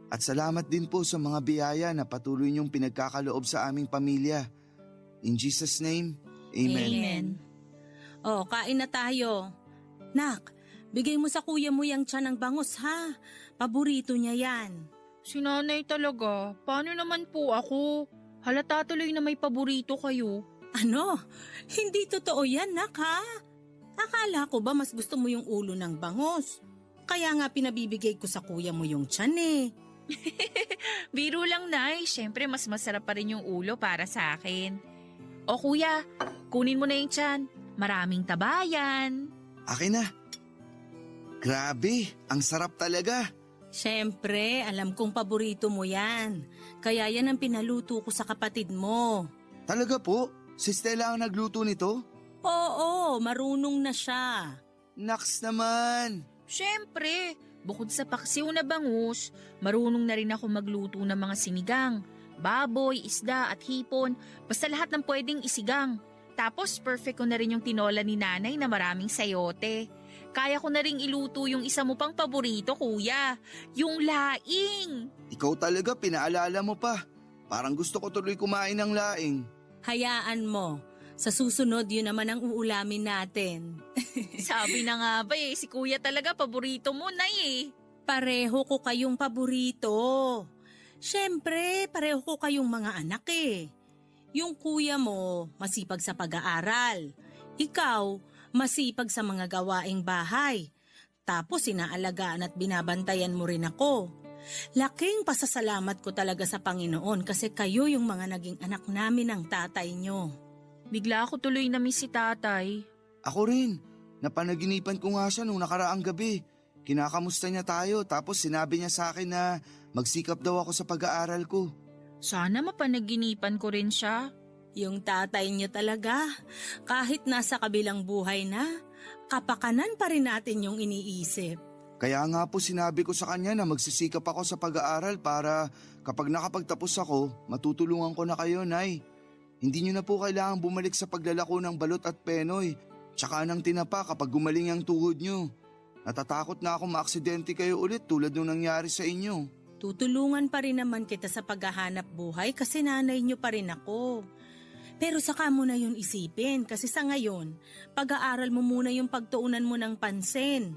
At salamat din po sa mga biyaya na patuloy niyong pinagkakaloob sa aming pamilya. In Jesus' name, Amen. Oh, kain na tayo. Nak, bigay mo sa kuya mo yung tiyan ng bangus ha. Paborito niya yan. Si nanay talaga. Paano naman po ako? Halata tuloy na may paborito kayo. Ano? Hindi totoo yan, nak ha? Akala ko ba mas gusto mo yung ulo ng bangus? Kaya nga pinabibigay ko sa kuya mo yung tiyan eh. Biro lang, nay. Siyempre, mas masarap pa rin yung ulo para sa akin. O kuya, kunin mo na yung tiyan. Maraming tabayan. Akin na. Grabe, ang sarap talaga. Siyempre, alam kong paborito mo yan. Kaya yan ang pinaluto ko sa kapatid mo. Talaga po? Si Stella ang nagluto nito? Oo, marunong na siya. Naks naman. Siyempre, bukod sa paksiw na bangus, marunong na rin ako magluto ng mga sinigang, baboy, isda at hipon, basta lahat ng pwedeng isigang. Tapos perfect ko na rin yung tinola ni nanay na maraming sayote. Kaya ko na ring iluto yung isa mo pang paborito, kuya, yung laing. Ikaw talaga pinaalala mo pa. Parang gusto ko tuloy kumain ng laing. Hayaan mo. Sa susunod, yun naman ang uulamin natin. Sabi na nga ba si kuya talaga paborito mo, nay Pareho ko kayong paborito. Siyempre, pareho ko kayong mga anak eh. Yung kuya mo, masipag sa pag-aaral. Ikaw, masipag sa mga gawaing bahay. Tapos inaalagaan at binabantayan mo rin ako. Laking pasasalamat ko talaga sa Panginoon kasi kayo yung mga naging anak namin ng tatay nyo. Bigla ako tuloy na miss si tatay. Ako rin. Napanaginipan ko nga siya nung nakaraang gabi. Kinakamusta niya tayo tapos sinabi niya sa akin na magsikap daw ako sa pag-aaral ko. Sana mapanaginipan ko rin siya. Yung tatay nyo talaga, kahit nasa kabilang buhay na, kapakanan pa rin natin yung iniisip. Kaya nga po sinabi ko sa kanya na magsisikap ako sa pag-aaral para kapag nakapagtapos ako, matutulungan ko na kayo, Nay. Hindi niyo na po kailangang bumalik sa paglalako ng balot at penoy, tsaka ng tinapa kapag gumaling ang tuhod niyo. Natatakot na ako maaksidente kayo ulit tulad nung nangyari sa inyo. Tutulungan pa rin naman kita sa paghahanap buhay kasi nanay nyo pa rin ako. Pero saka mo na yun isipin kasi sa ngayon, pag-aaral mo muna yung pagtuunan mo ng pansin.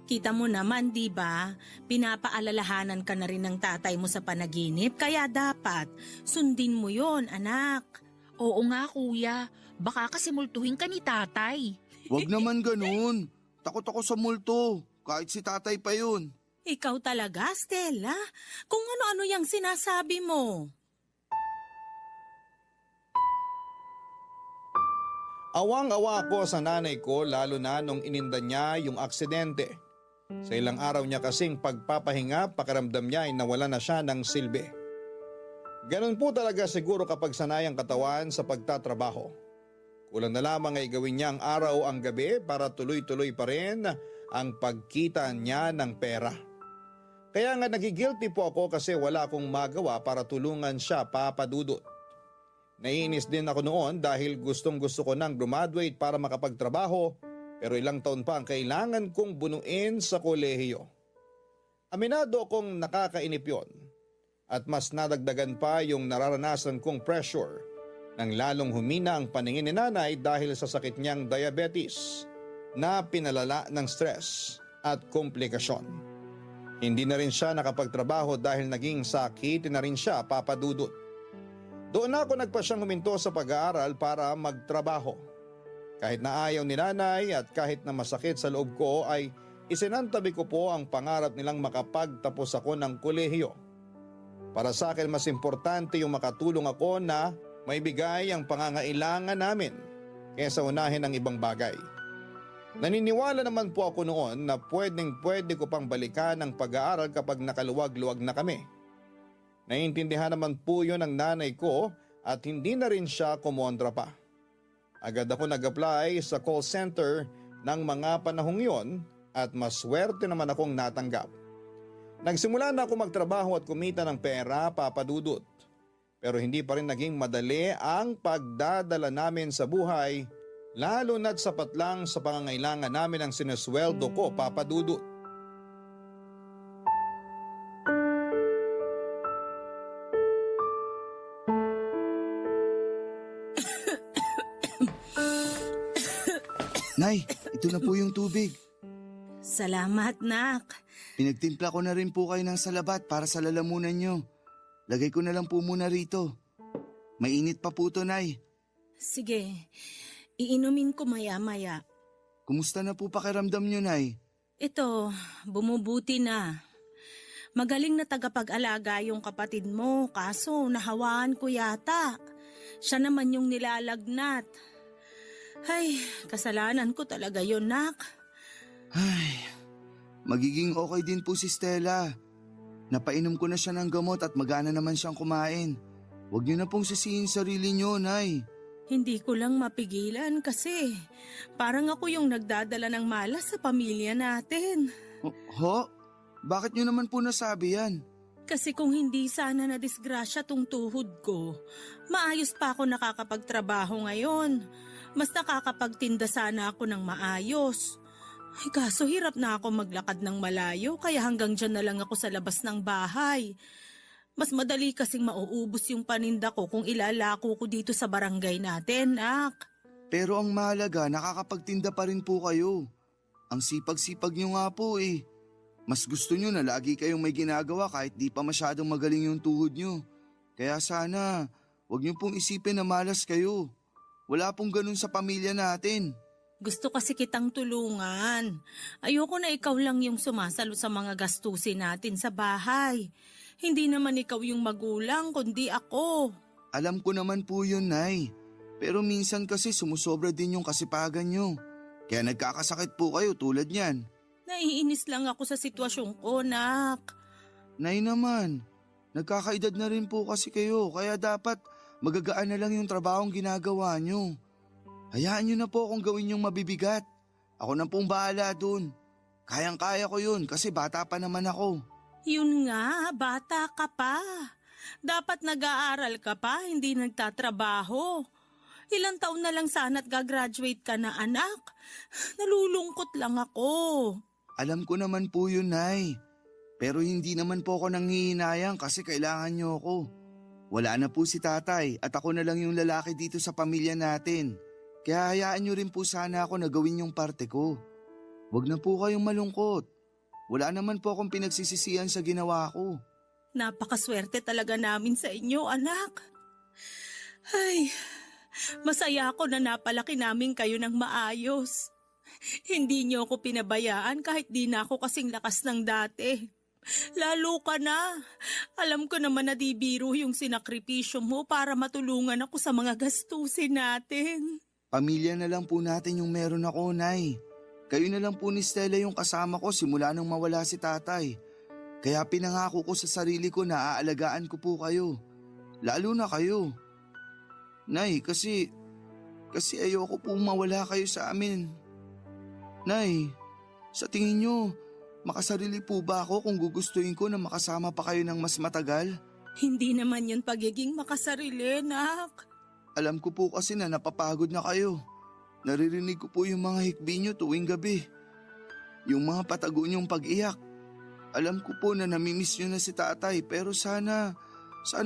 Kita mo naman, di ba? Pinapaalalahanan ka na rin ng tatay mo sa panaginip kaya dapat sundin mo yon, anak. Oo nga, kuya. Baka kasi multuhin ka ni tatay. Huwag naman ganun. Takot ako sa multo, kahit si tatay pa yun. Ikaw talaga, Stella? Kung ano-ano yung sinasabi mo. Awang-awa ako sa nanay ko lalo na nung ininda niya yung aksidente. Sa ilang araw niya kasing pagpapahinga, pakiramdam niya ay nawala na siya ng silbi. Ganun po talaga siguro kapag sanay ang katawan sa pagtatrabaho. Kulang na lamang ay gawin niya ang araw ang gabi para tuloy-tuloy pa rin ang pagkita niya ng pera. Kaya nga nagigilty po ako kasi wala akong magawa para tulungan siya, Papa Dudut. Naiinis din ako noon dahil gustong-gusto ko nang graduate para makapagtrabaho pero ilang taon pa ang kailangan kong bunuin sa kolehiyo. Aminado akong nakakainip yon at mas nadagdagan pa yung nararanasan kong pressure nang lalong humina ang paningin ni nanay dahil sa sakit niyang diabetes na pinalala ng stress at komplikasyon. Hindi na rin siya nakapagtrabaho dahil naging sakit na rin siya, Papa Dudut. Doon ako nagpasyang huminto sa pag-aaral para magtrabaho. Kahit na ayaw ni nanay at kahit na masakit sa loob ko ay isinantabi ko po ang pangarap nilang makapagtapos ako ng kolehiyo. Para sa akin mas importante yung makatulong ako na maibigay ang pangangailangan namin kaysa unahin ang ibang bagay. Naniniwala naman po ako noon na pwede ko pang balikan ang pag-aaral kapag nakaluwag-luwag na kami. Naiintindihan naman po yun ng nanay ko at hindi na rin siya kumontra pa. Agad ako nag-apply sa call center ng mga panahong yon at maswerte naman akong natanggap. Nagsimula na ako magtrabaho at kumita ng pera, Papa Dudut. Pero hindi pa rin naging madali ang pagdadala namin sa buhay, lalo na't sapat lang sa pangangailangan namin ang sinusweldo ko, Papa Dudut. Nay, ito na po yung tubig. Salamat, nak. Pinagtimpla ko na rin po kayo ng salabat para sa lalamunan nyo. Lagay ko na lang po muna rito. Mainit pa po to, Nay. Sige, iinumin ko maya-maya. Kumusta na po pakiramdam nyo, Nay? Ito, bumubuti na. Magaling na tagapag-alaga yung kapatid mo, kaso nahawaan ko yata. Siya naman yung nilalagnat. Ay, kasalanan ko talaga yun, nak. Ay, magiging okay din po si Stella. Napainom ko na siya ng gamot at magana naman siyang kumain. Huwag niyo na pong sisihin sarili niyo, Nay. Hindi ko lang mapigilan kasi parang ako yung nagdadala ng malas sa pamilya natin. Ho? Bakit niyo naman po nasabi yan? Kasi kung hindi sana na disgrasya tong tuhod ko, maayos pa ako nakakapagtrabaho ngayon. Mas nakakapagtinda sana ako ng maayos. Ay, kaso hirap na ako maglakad ng malayo kaya hanggang dyan na lang ako sa labas ng bahay. Mas madali kasing mauubos yung paninda ko kung ilalako ko dito sa barangay natin, nak. Pero ang mahalaga, nakakapagtinda pa rin po kayo. Ang sipag-sipag niyo nga po eh. Mas gusto niyo na lagi kayong may ginagawa kahit di pa masyadong magaling yung tuhod niyo. Kaya sana, wag niyo pong isipin na malas kayo. Wala pong ganun sa pamilya natin. Gusto kasi kitang tulungan. Ayoko na ikaw lang yung sumasalo sa mga gastusin natin sa bahay. Hindi naman ikaw yung magulang, kundi ako. Alam ko naman po yun, Nay. Pero minsan kasi sumusobra din yung kasipagan nyo. Kaya nagkakasakit po kayo tulad niyan. Naiinis lang ako sa sitwasyon ko, nak. Nay naman, nagkakaedad na rin po kasi kayo. Kaya dapat magagaan na lang yung trabahong ginagawa nyo. Hayaan nyo na po kung gawin yung mabibigat. Ako na pong bahala dun. Kayang-kaya ko yun kasi bata pa naman ako. Yun nga, bata ka pa. Dapat nag-aaral ka pa, hindi nagtatrabaho. Ilang taon na lang sana't gagraduate ka na, anak. Nalulungkot lang ako. Alam ko naman po yun, Nay. Pero hindi naman po ako nanghihinayang kasi kailangan nyo ako. Wala na po si tatay at ako na lang yung lalaki dito sa pamilya natin. Kaya hayaan nyo rin po sana ako na gawin yung parte ko. Huwag na po kayong malungkot. Wala naman po akong pinagsisisihan sa ginawa ko. Napakaswerte talaga namin sa inyo, anak. Ay, masaya ako na napalaki namin kayo ng maayos. Hindi niyo ako pinabayaan kahit di na ako kasing lakas ng dati. Lalo ka na. Alam ko naman na di biro yung sinakripisyo mo para matulungan ako sa mga gastusin natin. Pamilya na lang po natin yung meron ako, Nay. Kayo na lang po ni Stella yung kasama ko simula nung mawala si tatay. Kaya pinangako ko sa sarili ko na aalagaan ko po kayo. Lalo na kayo. Nay, kasi ayoko po mawala kayo sa amin. Nay, sa tingin nyo, makasarili po ba ako kung gugustuhin ko na makasama pa kayo ng mas matagal? Hindi naman yun pagiging makasarili, nak. Alam ko po kasi na napapagod na kayo. Naririnig ko po yung mga hikbi nyo tuwing gabi. Yung mga patago nyong pag-iyak. Alam ko po na namimiss nyo na si tatay pero sana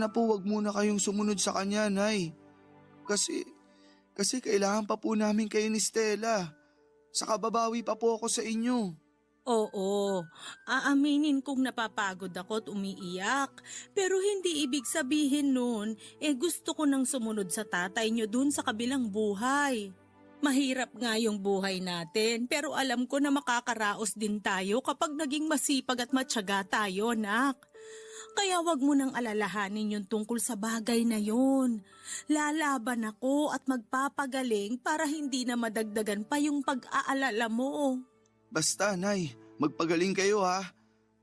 po wag muna kayong sumunod sa kanya, Nay. Kasi kailangan pa po namin kayo ni Stella. Saka babawi pa po ako sa inyo. Oo, aaminin kong napapagod ako at umiiyak. Pero hindi ibig sabihin nun, gusto ko nang sumunod sa tatay nyo dun sa kabilang buhay. Mahirap nga yung buhay natin, pero alam ko na makakaraos din tayo kapag naging masipag at matyaga tayo, nak. Kaya wag mo nang alalahanin yung tungkol sa bagay na yun. Lalaban ako at magpapagaling para hindi na madagdagan pa yung pag-aalala mo. Basta, Nay, magpagaling kayo ha.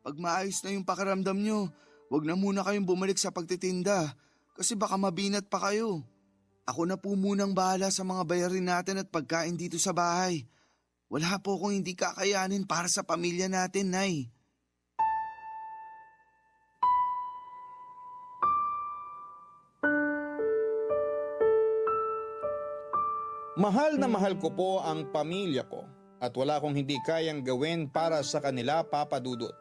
Pag maayos na yung pakiramdam nyo, wag na muna kayong bumalik sa pagtitinda kasi baka mabinat pa kayo. Ako na po munang bahala sa mga bayarin natin at pagkain dito sa bahay. Wala po akong hindi kakayanin para sa pamilya natin, Nay. Mahal na mahal ko po ang pamilya ko at wala akong hindi kayang gawin para sa kanila, Papa Dudut.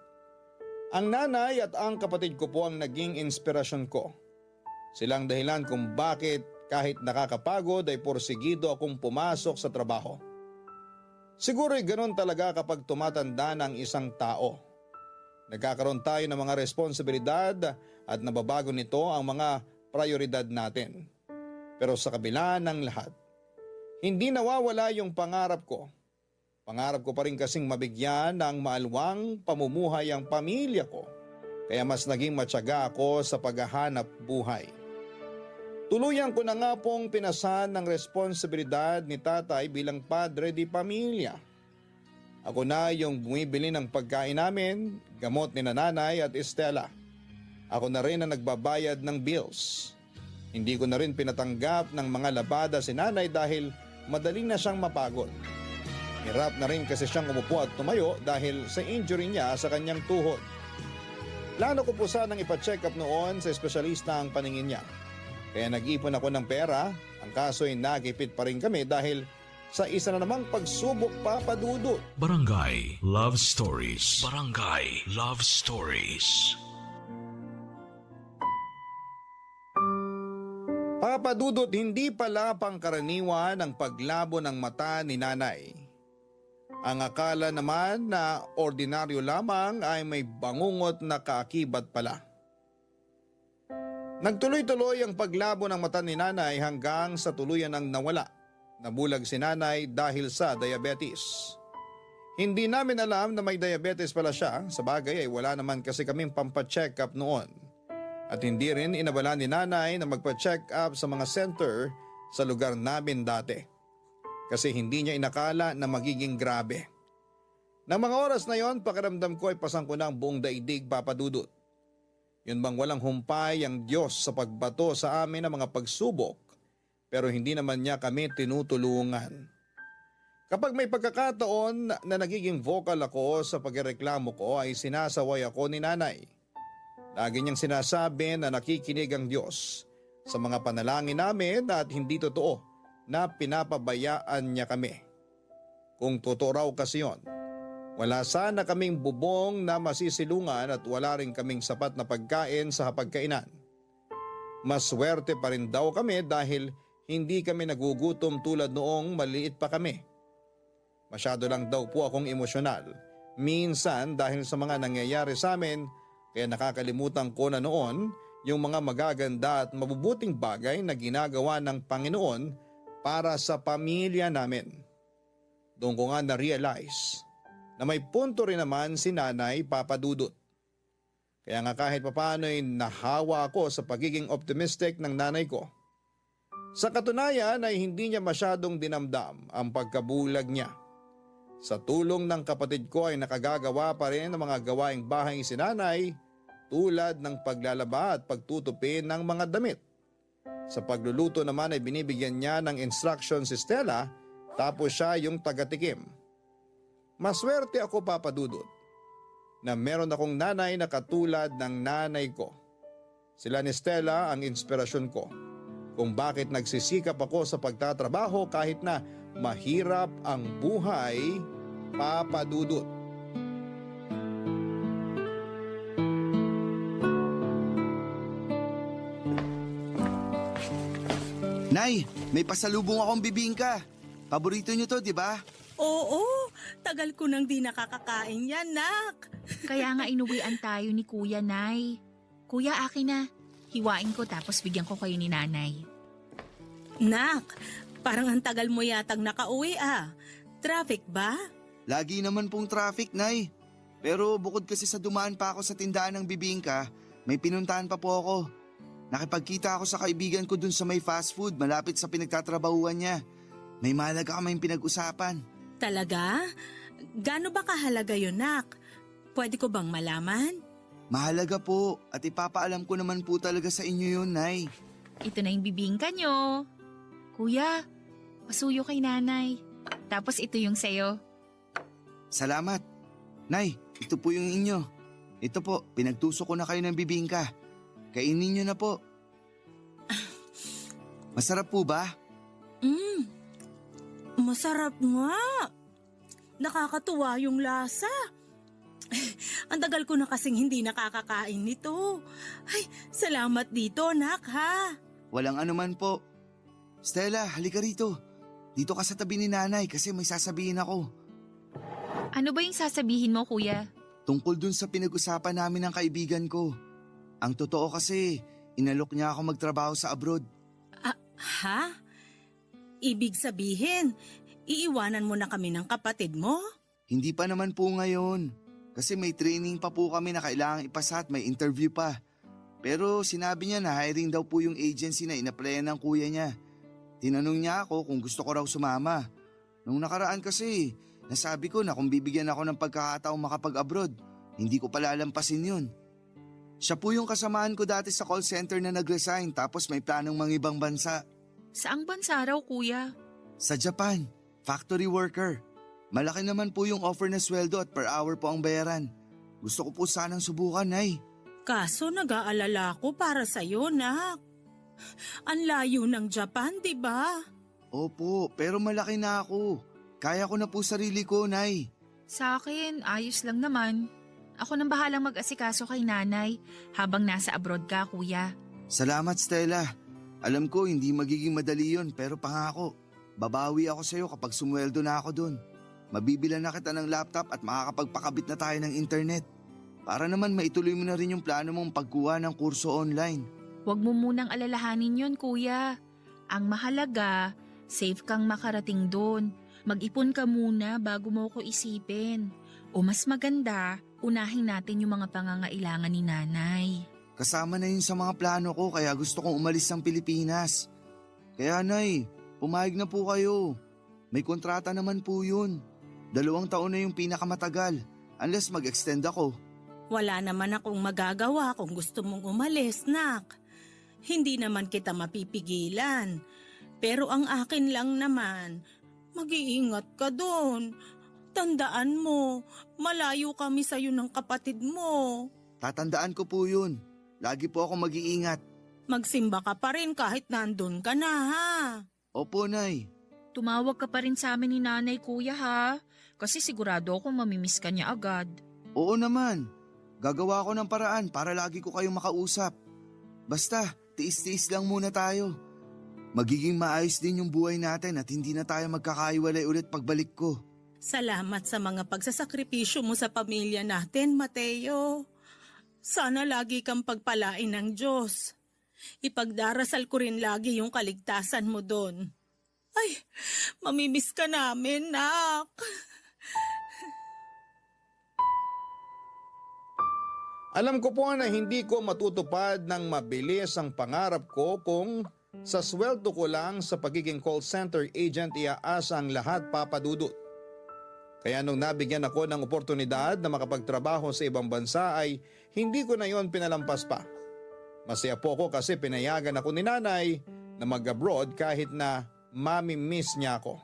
Ang nanay at ang kapatid ko po ang naging inspirasyon ko. Silang dahilan kung bakit kahit nakakapagod ay porsigido akong pumasok sa trabaho. Siguro'y ganun talaga kapag tumatanda ng isang tao. Nagkakaroon tayo ng mga responsibilidad at nababago nito ang mga prioridad natin. Pero sa kabila ng lahat, hindi nawawala yung pangarap ko. Pangarap ko pa rin kasing mabigyan ng maalwang pamumuhay ang pamilya ko. Kaya mas naging matyaga ako sa paghahanap buhay. Tuluyan ko na nga pong pinasan ng responsibilidad ni tatay bilang padre di pamilya. Ako na yung bumibili ng pagkain namin, gamot ni nanay at Estela. Ako na rin ang nagbabayad ng bills. Hindi ko na rin pinatanggap ng mga labada si nanay dahil madaling na siyang mapagod. Hirap na rin kasi siyang umupo at tumayo dahil sa injury niya sa kanyang tuhod. Plano ko po sanang ipacheck up noon sa espesyalista ang paningin niya. Kaya nag-ipon ako ng pera, ang kaso ay nagipit pa rin kami dahil sa isa na namang pagsubok, Papa Dudut. Barangay Love Stories. Barangay Love Stories. Papa Dudut, hindi pala pangkaraniwan ang paglabo ng mata ni nanay. Ang akala naman na ordinaryo lamang ay may bangungot na kaakibat pala. Nagtuloy-tuloy ang paglabo ng mata ni nanay hanggang sa tuluyan ang nawala. Nabulag si nanay dahil sa diabetes. Hindi namin alam na may diabetes pala siya, sa bagay ay wala naman kasi kaming pampacheck up noon. At hindi rin inabala ni nanay na magpa-check up sa mga center sa lugar namin dati. Kasi hindi niya inakala na magiging grabe. Nang mga oras na yon, pakiramdam ko ay pasang ko na ang buong daigdig, Papa Dudut. Yun bang walang humpay ang Diyos sa pagbato sa amin ng mga pagsubok, pero hindi naman niya kami tinutulungan. Kapag may pagkakataon na nagiging vocal ako sa pagreklamo ko ay sinasaway ako ni nanay. Lagi niyang sinasabi na nakikinig ang Diyos sa mga panalangin namin at hindi totoo na pinapabayaan niya kami. Kung totoo raw kasi yon, wala sana kaming bubong na masisilungan at wala rin kaming sapat na pagkain sa hapagkainan. Maswerte pa rin daw kami dahil hindi kami nagugutom tulad noong maliit pa kami. Masyado lang daw po akong emosyonal. Minsan dahil sa mga nangyayari sa amin, kaya nakakalimutan ko na noon yung mga magaganda at mabubuting bagay na ginagawa ng Panginoon para sa pamilya namin. Doon ko nga na-realize na may punto rin naman si nanay, Papa Dudut. Kaya nga kahit papaano ay nahawa ako sa pagiging optimistic ng nanay ko. Sa katunayan ay hindi niya masyadong dinamdam ang pagkabulag niya. Sa tulong ng kapatid ko ay nakagagawa pa rin ng mga gawaing bahay si nanay tulad ng paglalaba at pagtutupi ng mga damit. Sa pagluluto naman ay binibigyan niya ng instruction si Stella tapos siya yung tagatikim. Maswerte ako, Papa Dudut, na meron akong nanay na katulad ng nanay ko. Sila ni Stella ang inspirasyon ko kung bakit nagsisikap ako sa pagtatrabaho kahit na mahirap ang buhay, Papa Dudut. Nay, may pasalubong akong bibingka. Paborito niyo to, di ba? Oo, tagal ko nang di nakakakain yan, nak. Kaya nga inuwian tayo ni Kuya, Nay. Kuya, akin na. Hiwain ko tapos bigyan ko kayo ni Nanay. Nak, parang ang tagal mo yatang nakauwi ah. Traffic ba? Lagi naman pong traffic, Nay. Pero bukod kasi sa dumaan pa ako sa tindahan ng bibingka, May pinuntahan pa po ako. Nakipagkita ako sa kaibigan ko dun sa may fast food malapit sa pinagtatrabahuan niya. May mahalaga kaming pinag-usapan. Talaga? Gaano ba kahalaga yun, Nak? Pwede ko bang malaman? Mahalaga po at ipapaalam ko naman po talaga sa inyo yun, Nay. Ito na yung bibingka nyo. Kuya, pasuyo kay nanay. Tapos ito yung sayo. Salamat. Nay, ito po yung inyo. Ito po, pinagtuso ko na kayo ng bibingka. Kainin nyo na po. Masarap po ba? Masarap nga. Nakakatuwa yung lasa. Ang tagal ko na kasing hindi nakakakain nito. Ay, salamat dito, Nak, ha? Walang anuman po. Stella, halika rito. Dito ka sa tabi ni nanay kasi may sasabihin ako. Ano ba yung sasabihin mo, kuya? Tungkol dun sa pinag-usapan namin ng kaibigan ko. Ang totoo kasi, inalok niya ako magtrabaho sa abroad. Ha? Ibig sabihin, iiwanan mo na kami ng kapatid mo? Hindi pa naman po ngayon. Kasi may training pa po kami na kailangang ipasa at may interview pa. Pero sinabi niya na hiring daw po yung agency na inaplayan ng kuya niya. Tinanong niya ako kung gusto ko raw sumama. Nung nakaraan kasi, nasabi ko na kung bibigyan ako ng pagkakataong makapag-abroad, hindi ko palalampasin yun. Siya po yung kasamaan ko dati sa call center na nag-resign tapos may planong mangibang bansa. Saang bansa raw, kuya? Sa Japan, factory worker. Malaki naman po yung offer na sweldo at per hour po ang bayaran. Gusto ko po sanang subukan, Nay. Kaso nag-aalala ko para sa'yo, Nak. Ang layo ng Japan, di ba? Opo, pero malaki na ako. Kaya ko na po sarili ko, Nay. Sa akin, ayos lang naman. Ako nang bahalang mag-asikaso kay nanay habang nasa abroad ka, kuya. Salamat, Stella. Alam ko hindi magiging madali yun pero pangako. Babawi ako sa'yo kapag sumweldo na ako dun. Mabibilan na kita ng laptop at makakapagpakabit na tayo ng internet. Para naman maituloy mo na rin yung plano mong pagkuha ng kurso online. Huwag mo munang alalahanin yon, kuya. Ang mahalaga, safe kang makarating doon. Mag-ipon ka muna bago mo ko isipin. O mas maganda, unahin natin yung mga pangangailangan ni nanay. Kasama na yun sa mga plano ko kaya gusto kong umalis ng Pilipinas. Kaya, Nay, pumayag na po kayo. May kontrata naman po yun. 2 taon na yung pinakamatagal, unless mag-extend ako. Wala naman akong magagawa kung gusto mong umalis, Nak. Hindi naman kita mapipigilan. Pero ang akin lang naman, mag-iingat ka doon. Tandaan mo, malayo kami sa'yo ng kapatid mo. Tatandaan ko po yun. Lagi po ako mag-iingat. Magsimba ka pa rin kahit nandun ka na, ha? Opo, Nay. Tumawag ka pa rin sa amin ni nanay, kuya, ha? Kasi sigurado akong mamimiss ka niya agad. Oo naman. Gagawa ko ng paraan para lagi ko kayong makausap. Basta, tiis-tiis lang muna tayo. Magiging maayos din yung buhay natin at hindi na tayo magkakaiwalay ulit pagbalik ko. Salamat sa mga pagsasakripisyo mo sa pamilya natin, Mateo. Sana lagi kang pagpalain ng Diyos. Ipagdarasal ko rin lagi yung kaligtasan mo doon. Ay, mamimiss ka namin, Nak. Alam ko po na hindi ko matutupad ng mabilis ang pangarap ko kung sa sweldo ko lang sa pagiging call center agent iaasa ang lahat, Papa Dudut. Kaya nung nabigyan ako ng oportunidad na makapagtrabaho sa ibang bansa ay hindi ko na yon pinalampas pa. Masaya po ako kasi pinayagan ako ni nanay na mag-abroad kahit na mami-miss niya ako.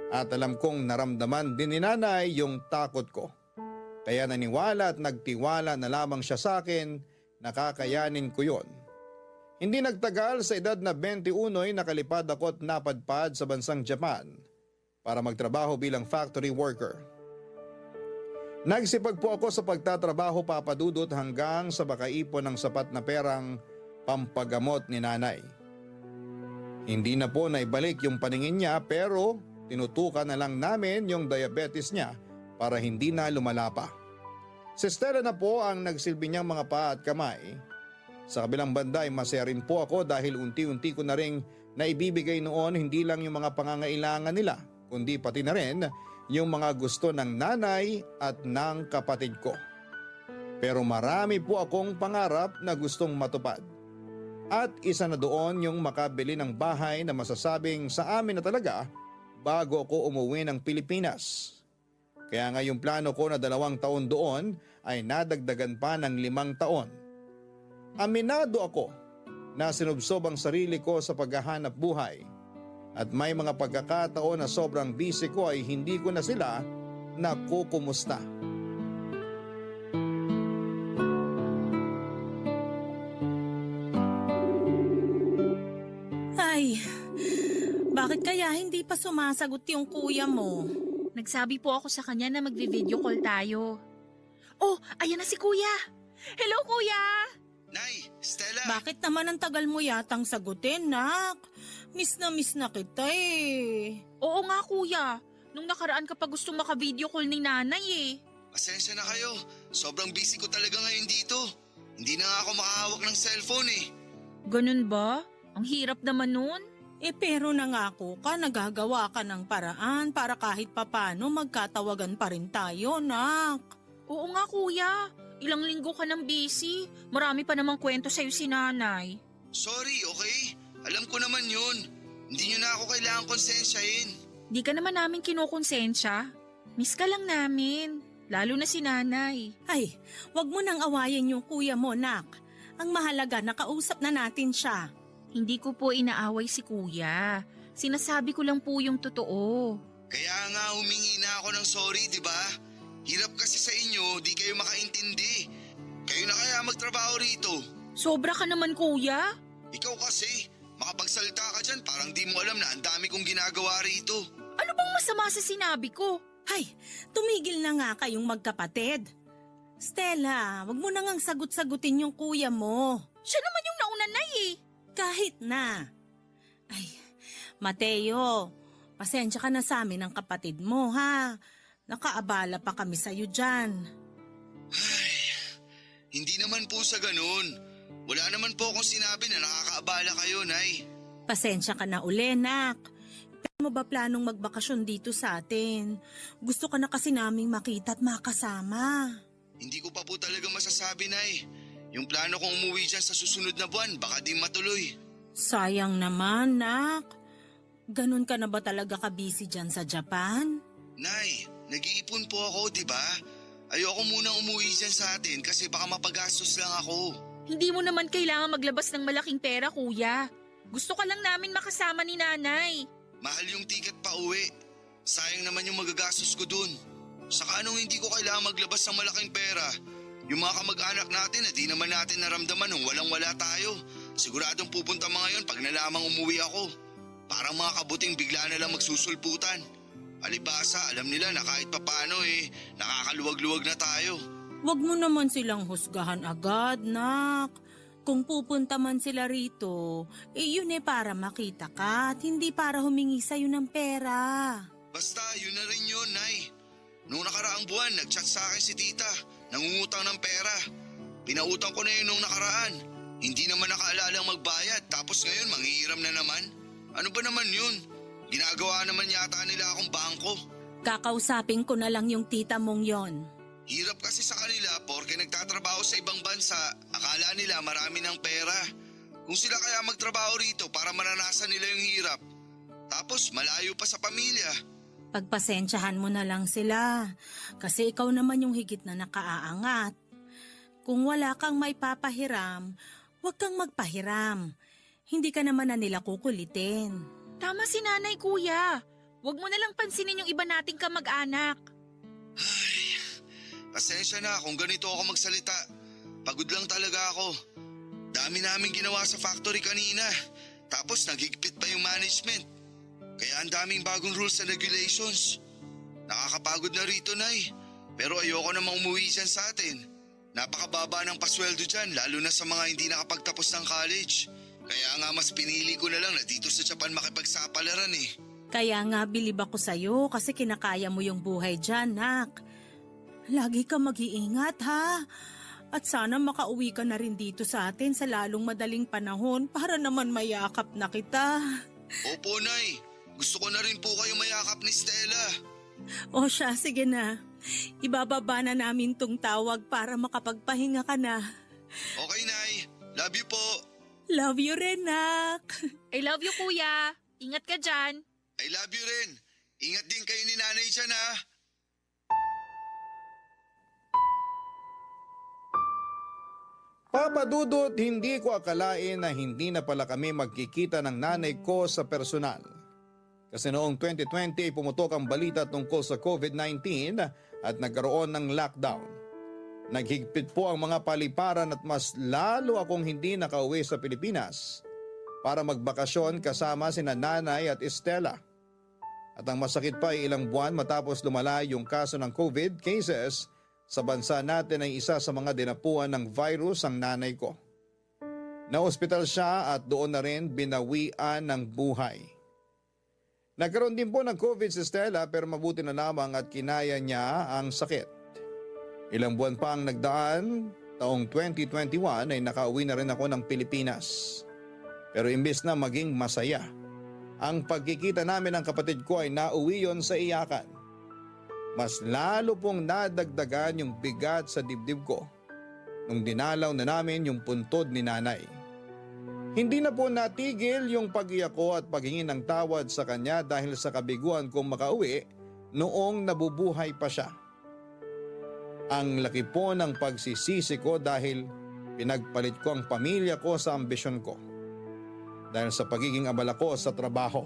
At alam kong naramdaman din ni nanay yung takot ko. Kaya naniwala at nagtiwala na lamang siya sa akin, nakakayanin ko yon. Hindi nagtagal sa edad na 21 ay nakalipad ako at napadpad sa bansang Japan para magtrabaho bilang factory worker. Nagsipag po ako sa pagtatrabaho, Papa Dudut, hanggang sa makaipon ng sapat na perang pampagamot ni nanay. Hindi na po naibalik yung paningin niya pero tinutukan na lang namin yung diabetes niya para hindi na lumala pa. Si Stella na po ang nagsilbi niyang mga paa at kamay. Sa kabilang banda ay masaya rin po ako dahil unti-unti ko na rin naibibigay noon hindi lang yung mga pangangailangan nila, kundi pati na rin yung mga gusto ng nanay at ng kapatid ko. Pero marami po akong pangarap na gustong matupad. At isa na doon yung makabili ng bahay na masasabing sa amin na talaga bago ako umuwi ng Pilipinas. Kaya nga yung plano ko na 2 taon doon ay nadagdagan pa ng 5 taon. Aminado ako na sinubsob ang sarili ko sa paghahanap buhay at may mga pagkakataon na sobrang busy ko ay hindi ko na sila nakukumusta. Ay, bakit kaya hindi pa sumasagot yung kuya mo? Nagsabi po ako sa kanya na magvi-video call tayo. Oh, ayan na si kuya! Hello kuya! Nay, Stella! Bakit naman ang tagal mo yatang sagutin, nak? Miss na kita eh. Oo nga kuya, nung nakaraan ka pa gusto maka-video call ni nanay eh. Pasensya na kayo. Sobrang busy ko talaga ngayon dito. Hindi na nga ako makahawak ng cellphone eh. Ganun ba? Ang hirap naman nun. Eh pero nangako ka, nagagawa ka ng paraan para kahit papano magkatawagan pa rin tayo, nak. Oo nga kuya, ilang linggo ka nang busy. Marami pa namang kwento sa'yo si nanay. Sorry, okay? Alam ko naman yun. Hindi nyo na ako kailangan konsensyahin. Di ka naman namin kinukonsensya. Miss ka lang namin, lalo na si nanay. Ay, wag mo nang awayin yung kuya mo, nak. Ang mahalaga, nakausap na natin siya. Hindi ko po inaaway si kuya. Sinasabi ko lang po yung totoo. Kaya nga humingi na ako ng sorry, di ba? Hirap kasi sa inyo, di kayo makaintindi. Kayo na kaya magtrabaho rito. Sobra ka naman kuya. Ikaw kasi, makapagsalita ka dyan, parang di mo alam na ang dami kong ginagawa rito. Ano bang masama sa sinabi ko? Ay, tumigil na nga kayong magkapatid. Stella, wag mo na ngang sagot-sagutin yung kuya mo. Siya naman yung nauna na eh. Kahit na. Ay, Mateo, pasensya ka na sa amin ng kapatid mo, ha? Nakaabala pa kami sa'yo dyan. Ay, hindi naman po sa ganun. Wala naman po akong sinabi na nakakaabala kayo, Nay. Pasensya ka na uli, nak. Pero mo ba planong magbakasyon dito sa atin? Gusto ka na kasi naming makita at makasama. Hindi ko pa po talaga masasabi, Nay. Yung plano kong umuwi dyan sa susunod na buwan, baka di matuloy. Sayang naman, nak. Ganun ka na ba talaga ka-busy dyan sa Japan? Nay, nag-iipon po ako, di ba? Ayoko munang umuwi dyan sa atin kasi baka mapagastos lang ako. Hindi mo naman kailangan maglabas ng malaking pera kuya. Gusto ka lang namin makasama ni nanay. Mahal yung ticket pa uwi. Sayang naman yung magagastos ko dun. Saka anong hindi ko kailangan maglabas ng malaking pera? Yung mga kamag-anak natin na di naman natin naramdaman nung walang-wala tayo. Siguradong pupunta mga yon pag nalamang umuwi ako. Parang mga kabuting bigla na lang magsusulputan. Alibasa, alam nila na kahit papano nakakaluwag-luwag na tayo. Huwag mo naman silang husgahan agad, nak. Kung pupunta man sila rito, yun para makita ka at hindi para humingi sa'yo ng pera. Basta, yun na rin yun, Nay. Noong nakaraang buwan, nag-chat sa akin si tita. Nangungutang ng pera. Pinautang ko na yun nung nakaraan. Hindi naman nakaalalang magbayad tapos ngayon manghihiram na naman. Ano ba naman yun? Ginagawa naman yata nila akong bangko. Kakausapin ko na lang yung tita mong yon. Hirap kasi sa kanila porke nagtatrabaho sa ibang bansa. Akala nila marami ng pera. Kung sila kaya magtrabaho rito para maranasan nila yung hirap. Tapos malayo pa sa pamilya. Pagpasensyahan mo na lang sila kasi ikaw naman yung higit na nakaaangat. Kung wala kang may papahiram, huwag kang magpahiram. Hindi ka naman na nila kukulitin. Tama si nanay kuya. Huwag mo na lang pansinin yung iba nating kamag-anak. Ay, pasensya na kung ganito ako magsalita. Pagod lang talaga ako. Dami namin ginawa sa factory kanina. Tapos naghigpit pa yung management. Kaya ang daming bagong rules and regulations. Nakakapagod na rito, Nay. Pero ayoko namang umuwi dyan sa atin. Napakababa ng pasweldo dyan, lalo na sa mga hindi nakapagtapos ng college. Kaya nga mas pinili ko na lang na dito sa Japan makipagsapalaran eh. Kaya nga bilib ako sa'yo kasi kinakaya mo yung buhay dyan, nak. Lagi ka mag-iingat, ha? At sana makauwi ka na rin dito sa atin sa lalong madaling panahon para naman mayakap na kita. Opo, Nay. Gusto ko na rin po kayo mayakap ni Stella. O siya, sige na. Ibababa na namin tong tawag para makapagpahinga ka na. Okay, Nay. Love you po. Love you rin, nak. I love you, kuya. Ingat ka dyan. I love you rin. Ingat din kayo ni Nanay dyan, ha? Papa Dudut, hindi ko akalain na hindi na pala kami magkikita ng nanay ko sa personal. Kasi noong 2020 pumutok ang balita tungkol sa COVID-19 at nagkaroon ng lockdown. Naghigpit po ang mga paliparan at mas lalo akong hindi nakauwi sa Pilipinas para magbakasyon kasama sina Nanay at Estela. At ang masakit pa ay ilang buwan matapos lumala yung kaso ng COVID cases sa bansa natin ay isa sa mga dinapuan ng virus ang nanay ko. Na-ospital siya at doon na rin binawian ng buhay. Nagkaroon din po ng COVID si Stella pero mabuti na lamang at kinaya niya ang sakit. Ilang buwan pa ang nagdaan, taong 2021 ay nakauwi na rin ako ng Pilipinas. Pero imbes na maging masaya, ang pagkikita namin ng kapatid ko ay nauwi yon sa iyakan. Mas lalo pong nadagdagan yung bigat sa dibdib ko nung dinalaw na namin yung puntod ni nanay. Hindi na po natigil yung pag-iyak ko at paghingi ng tawad sa kanya dahil sa kabiguan kong makauwi noong nabubuhay pa siya. Ang laki po ng pagsisisi ko dahil pinagpalit ko ang pamilya ko sa ambisyon ko. Dahil sa pagiging abala ko sa trabaho.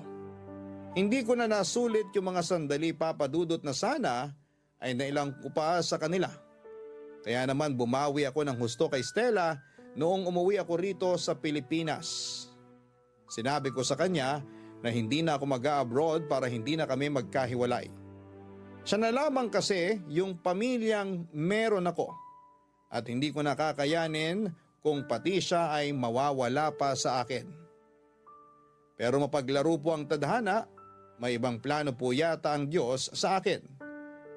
Hindi ko na nasulit yung mga sandali papadudot na sana ay nailang ko pa sa kanila. Kaya naman bumawi ako ng husto kay Stella noong umuwi ako rito sa Pilipinas. Sinabi ko sa kanya na hindi na ako mag-abroad para hindi na kami magkahiwalay. Siya na lamang kasi yung pamilyang meron ako at hindi ko nakakayanin kung pati siya ay mawawala pa sa akin. Pero mapaglaro po ang tadhana, may ibang plano po yata ang Diyos sa akin.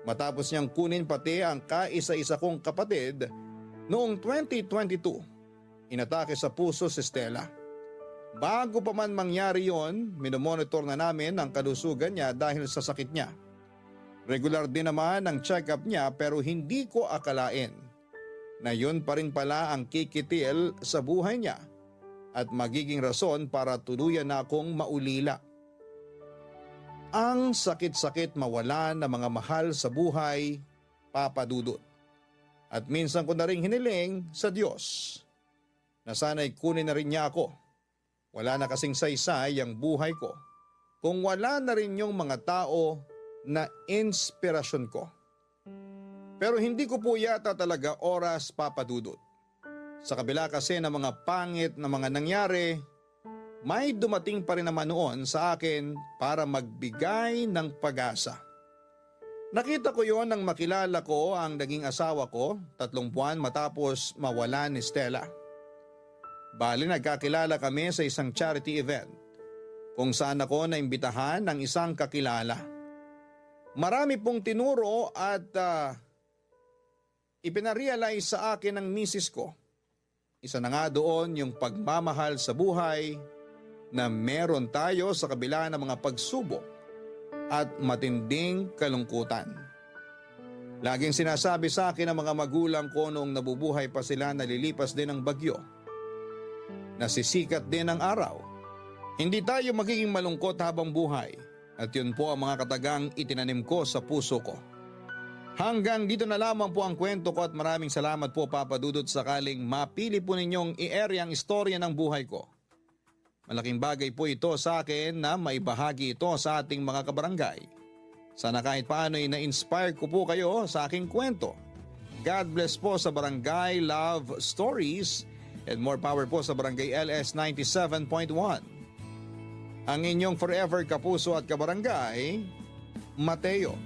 Matapos niyang kunin pati ang kaisa-isa kong kapatid, noong 2022, inatake sa puso si Stella. Bago pa man mangyari yon, minomonitor na namin ang kalusugan niya dahil sa sakit niya. Regular din naman ang check-up niya pero hindi ko akalain na yun pa rin pala ang kikitil sa buhay niya at magiging rason para tuluyan na akong maulila. Ang sakit-sakit mawala ng mga mahal sa buhay, Papa Dudut. At minsan ko na rin hiniling sa Diyos na sana'y kunin na rin niya ako. Wala na kasing saysay ang buhay ko kung wala na rin yung mga tao na inspirasyon ko. Pero hindi ko po yata talaga oras papadudot. Sa kabila kasi ng mga pangit na mga nangyari, may dumating pa rin naman noon sa akin para magbigay ng pag-asa. Nakita ko yon nang makilala ko ang naging asawa ko 3 buwan matapos mawala ni Stella. Bali nagkakilala kami sa isang charity event kung saan ako naimbitahan ng isang kakilala. Marami pong tinuro at ipinarealize sa akin ng misis ko. Isa na nga doon yung pagmamahal sa buhay na meron tayo sa kabila ng mga pagsubok at matinding kalungkutan. Laging sinasabi sa akin ng mga magulang ko noong nabubuhay pa sila na lilipas din ang bagyo. Nasisikat din ang araw. Hindi tayo magiging malungkot habang buhay. At yun po ang mga katagang itinanim ko sa puso ko. Hanggang dito na lamang po ang kwento ko at maraming salamat po Papa Dudut sakaling mapili po ninyong i-air ang istorya ng buhay ko. Malaking bagay po ito sa akin na maibahagi ito sa ating mga kabarangay. Sana kahit paano ay na-inspire ko po kayo sa aking kwento. God bless po sa Barangay Love Stories and more power po sa Barangay LS 97.1. Ang inyong forever kapuso at kabarangay, Mateo.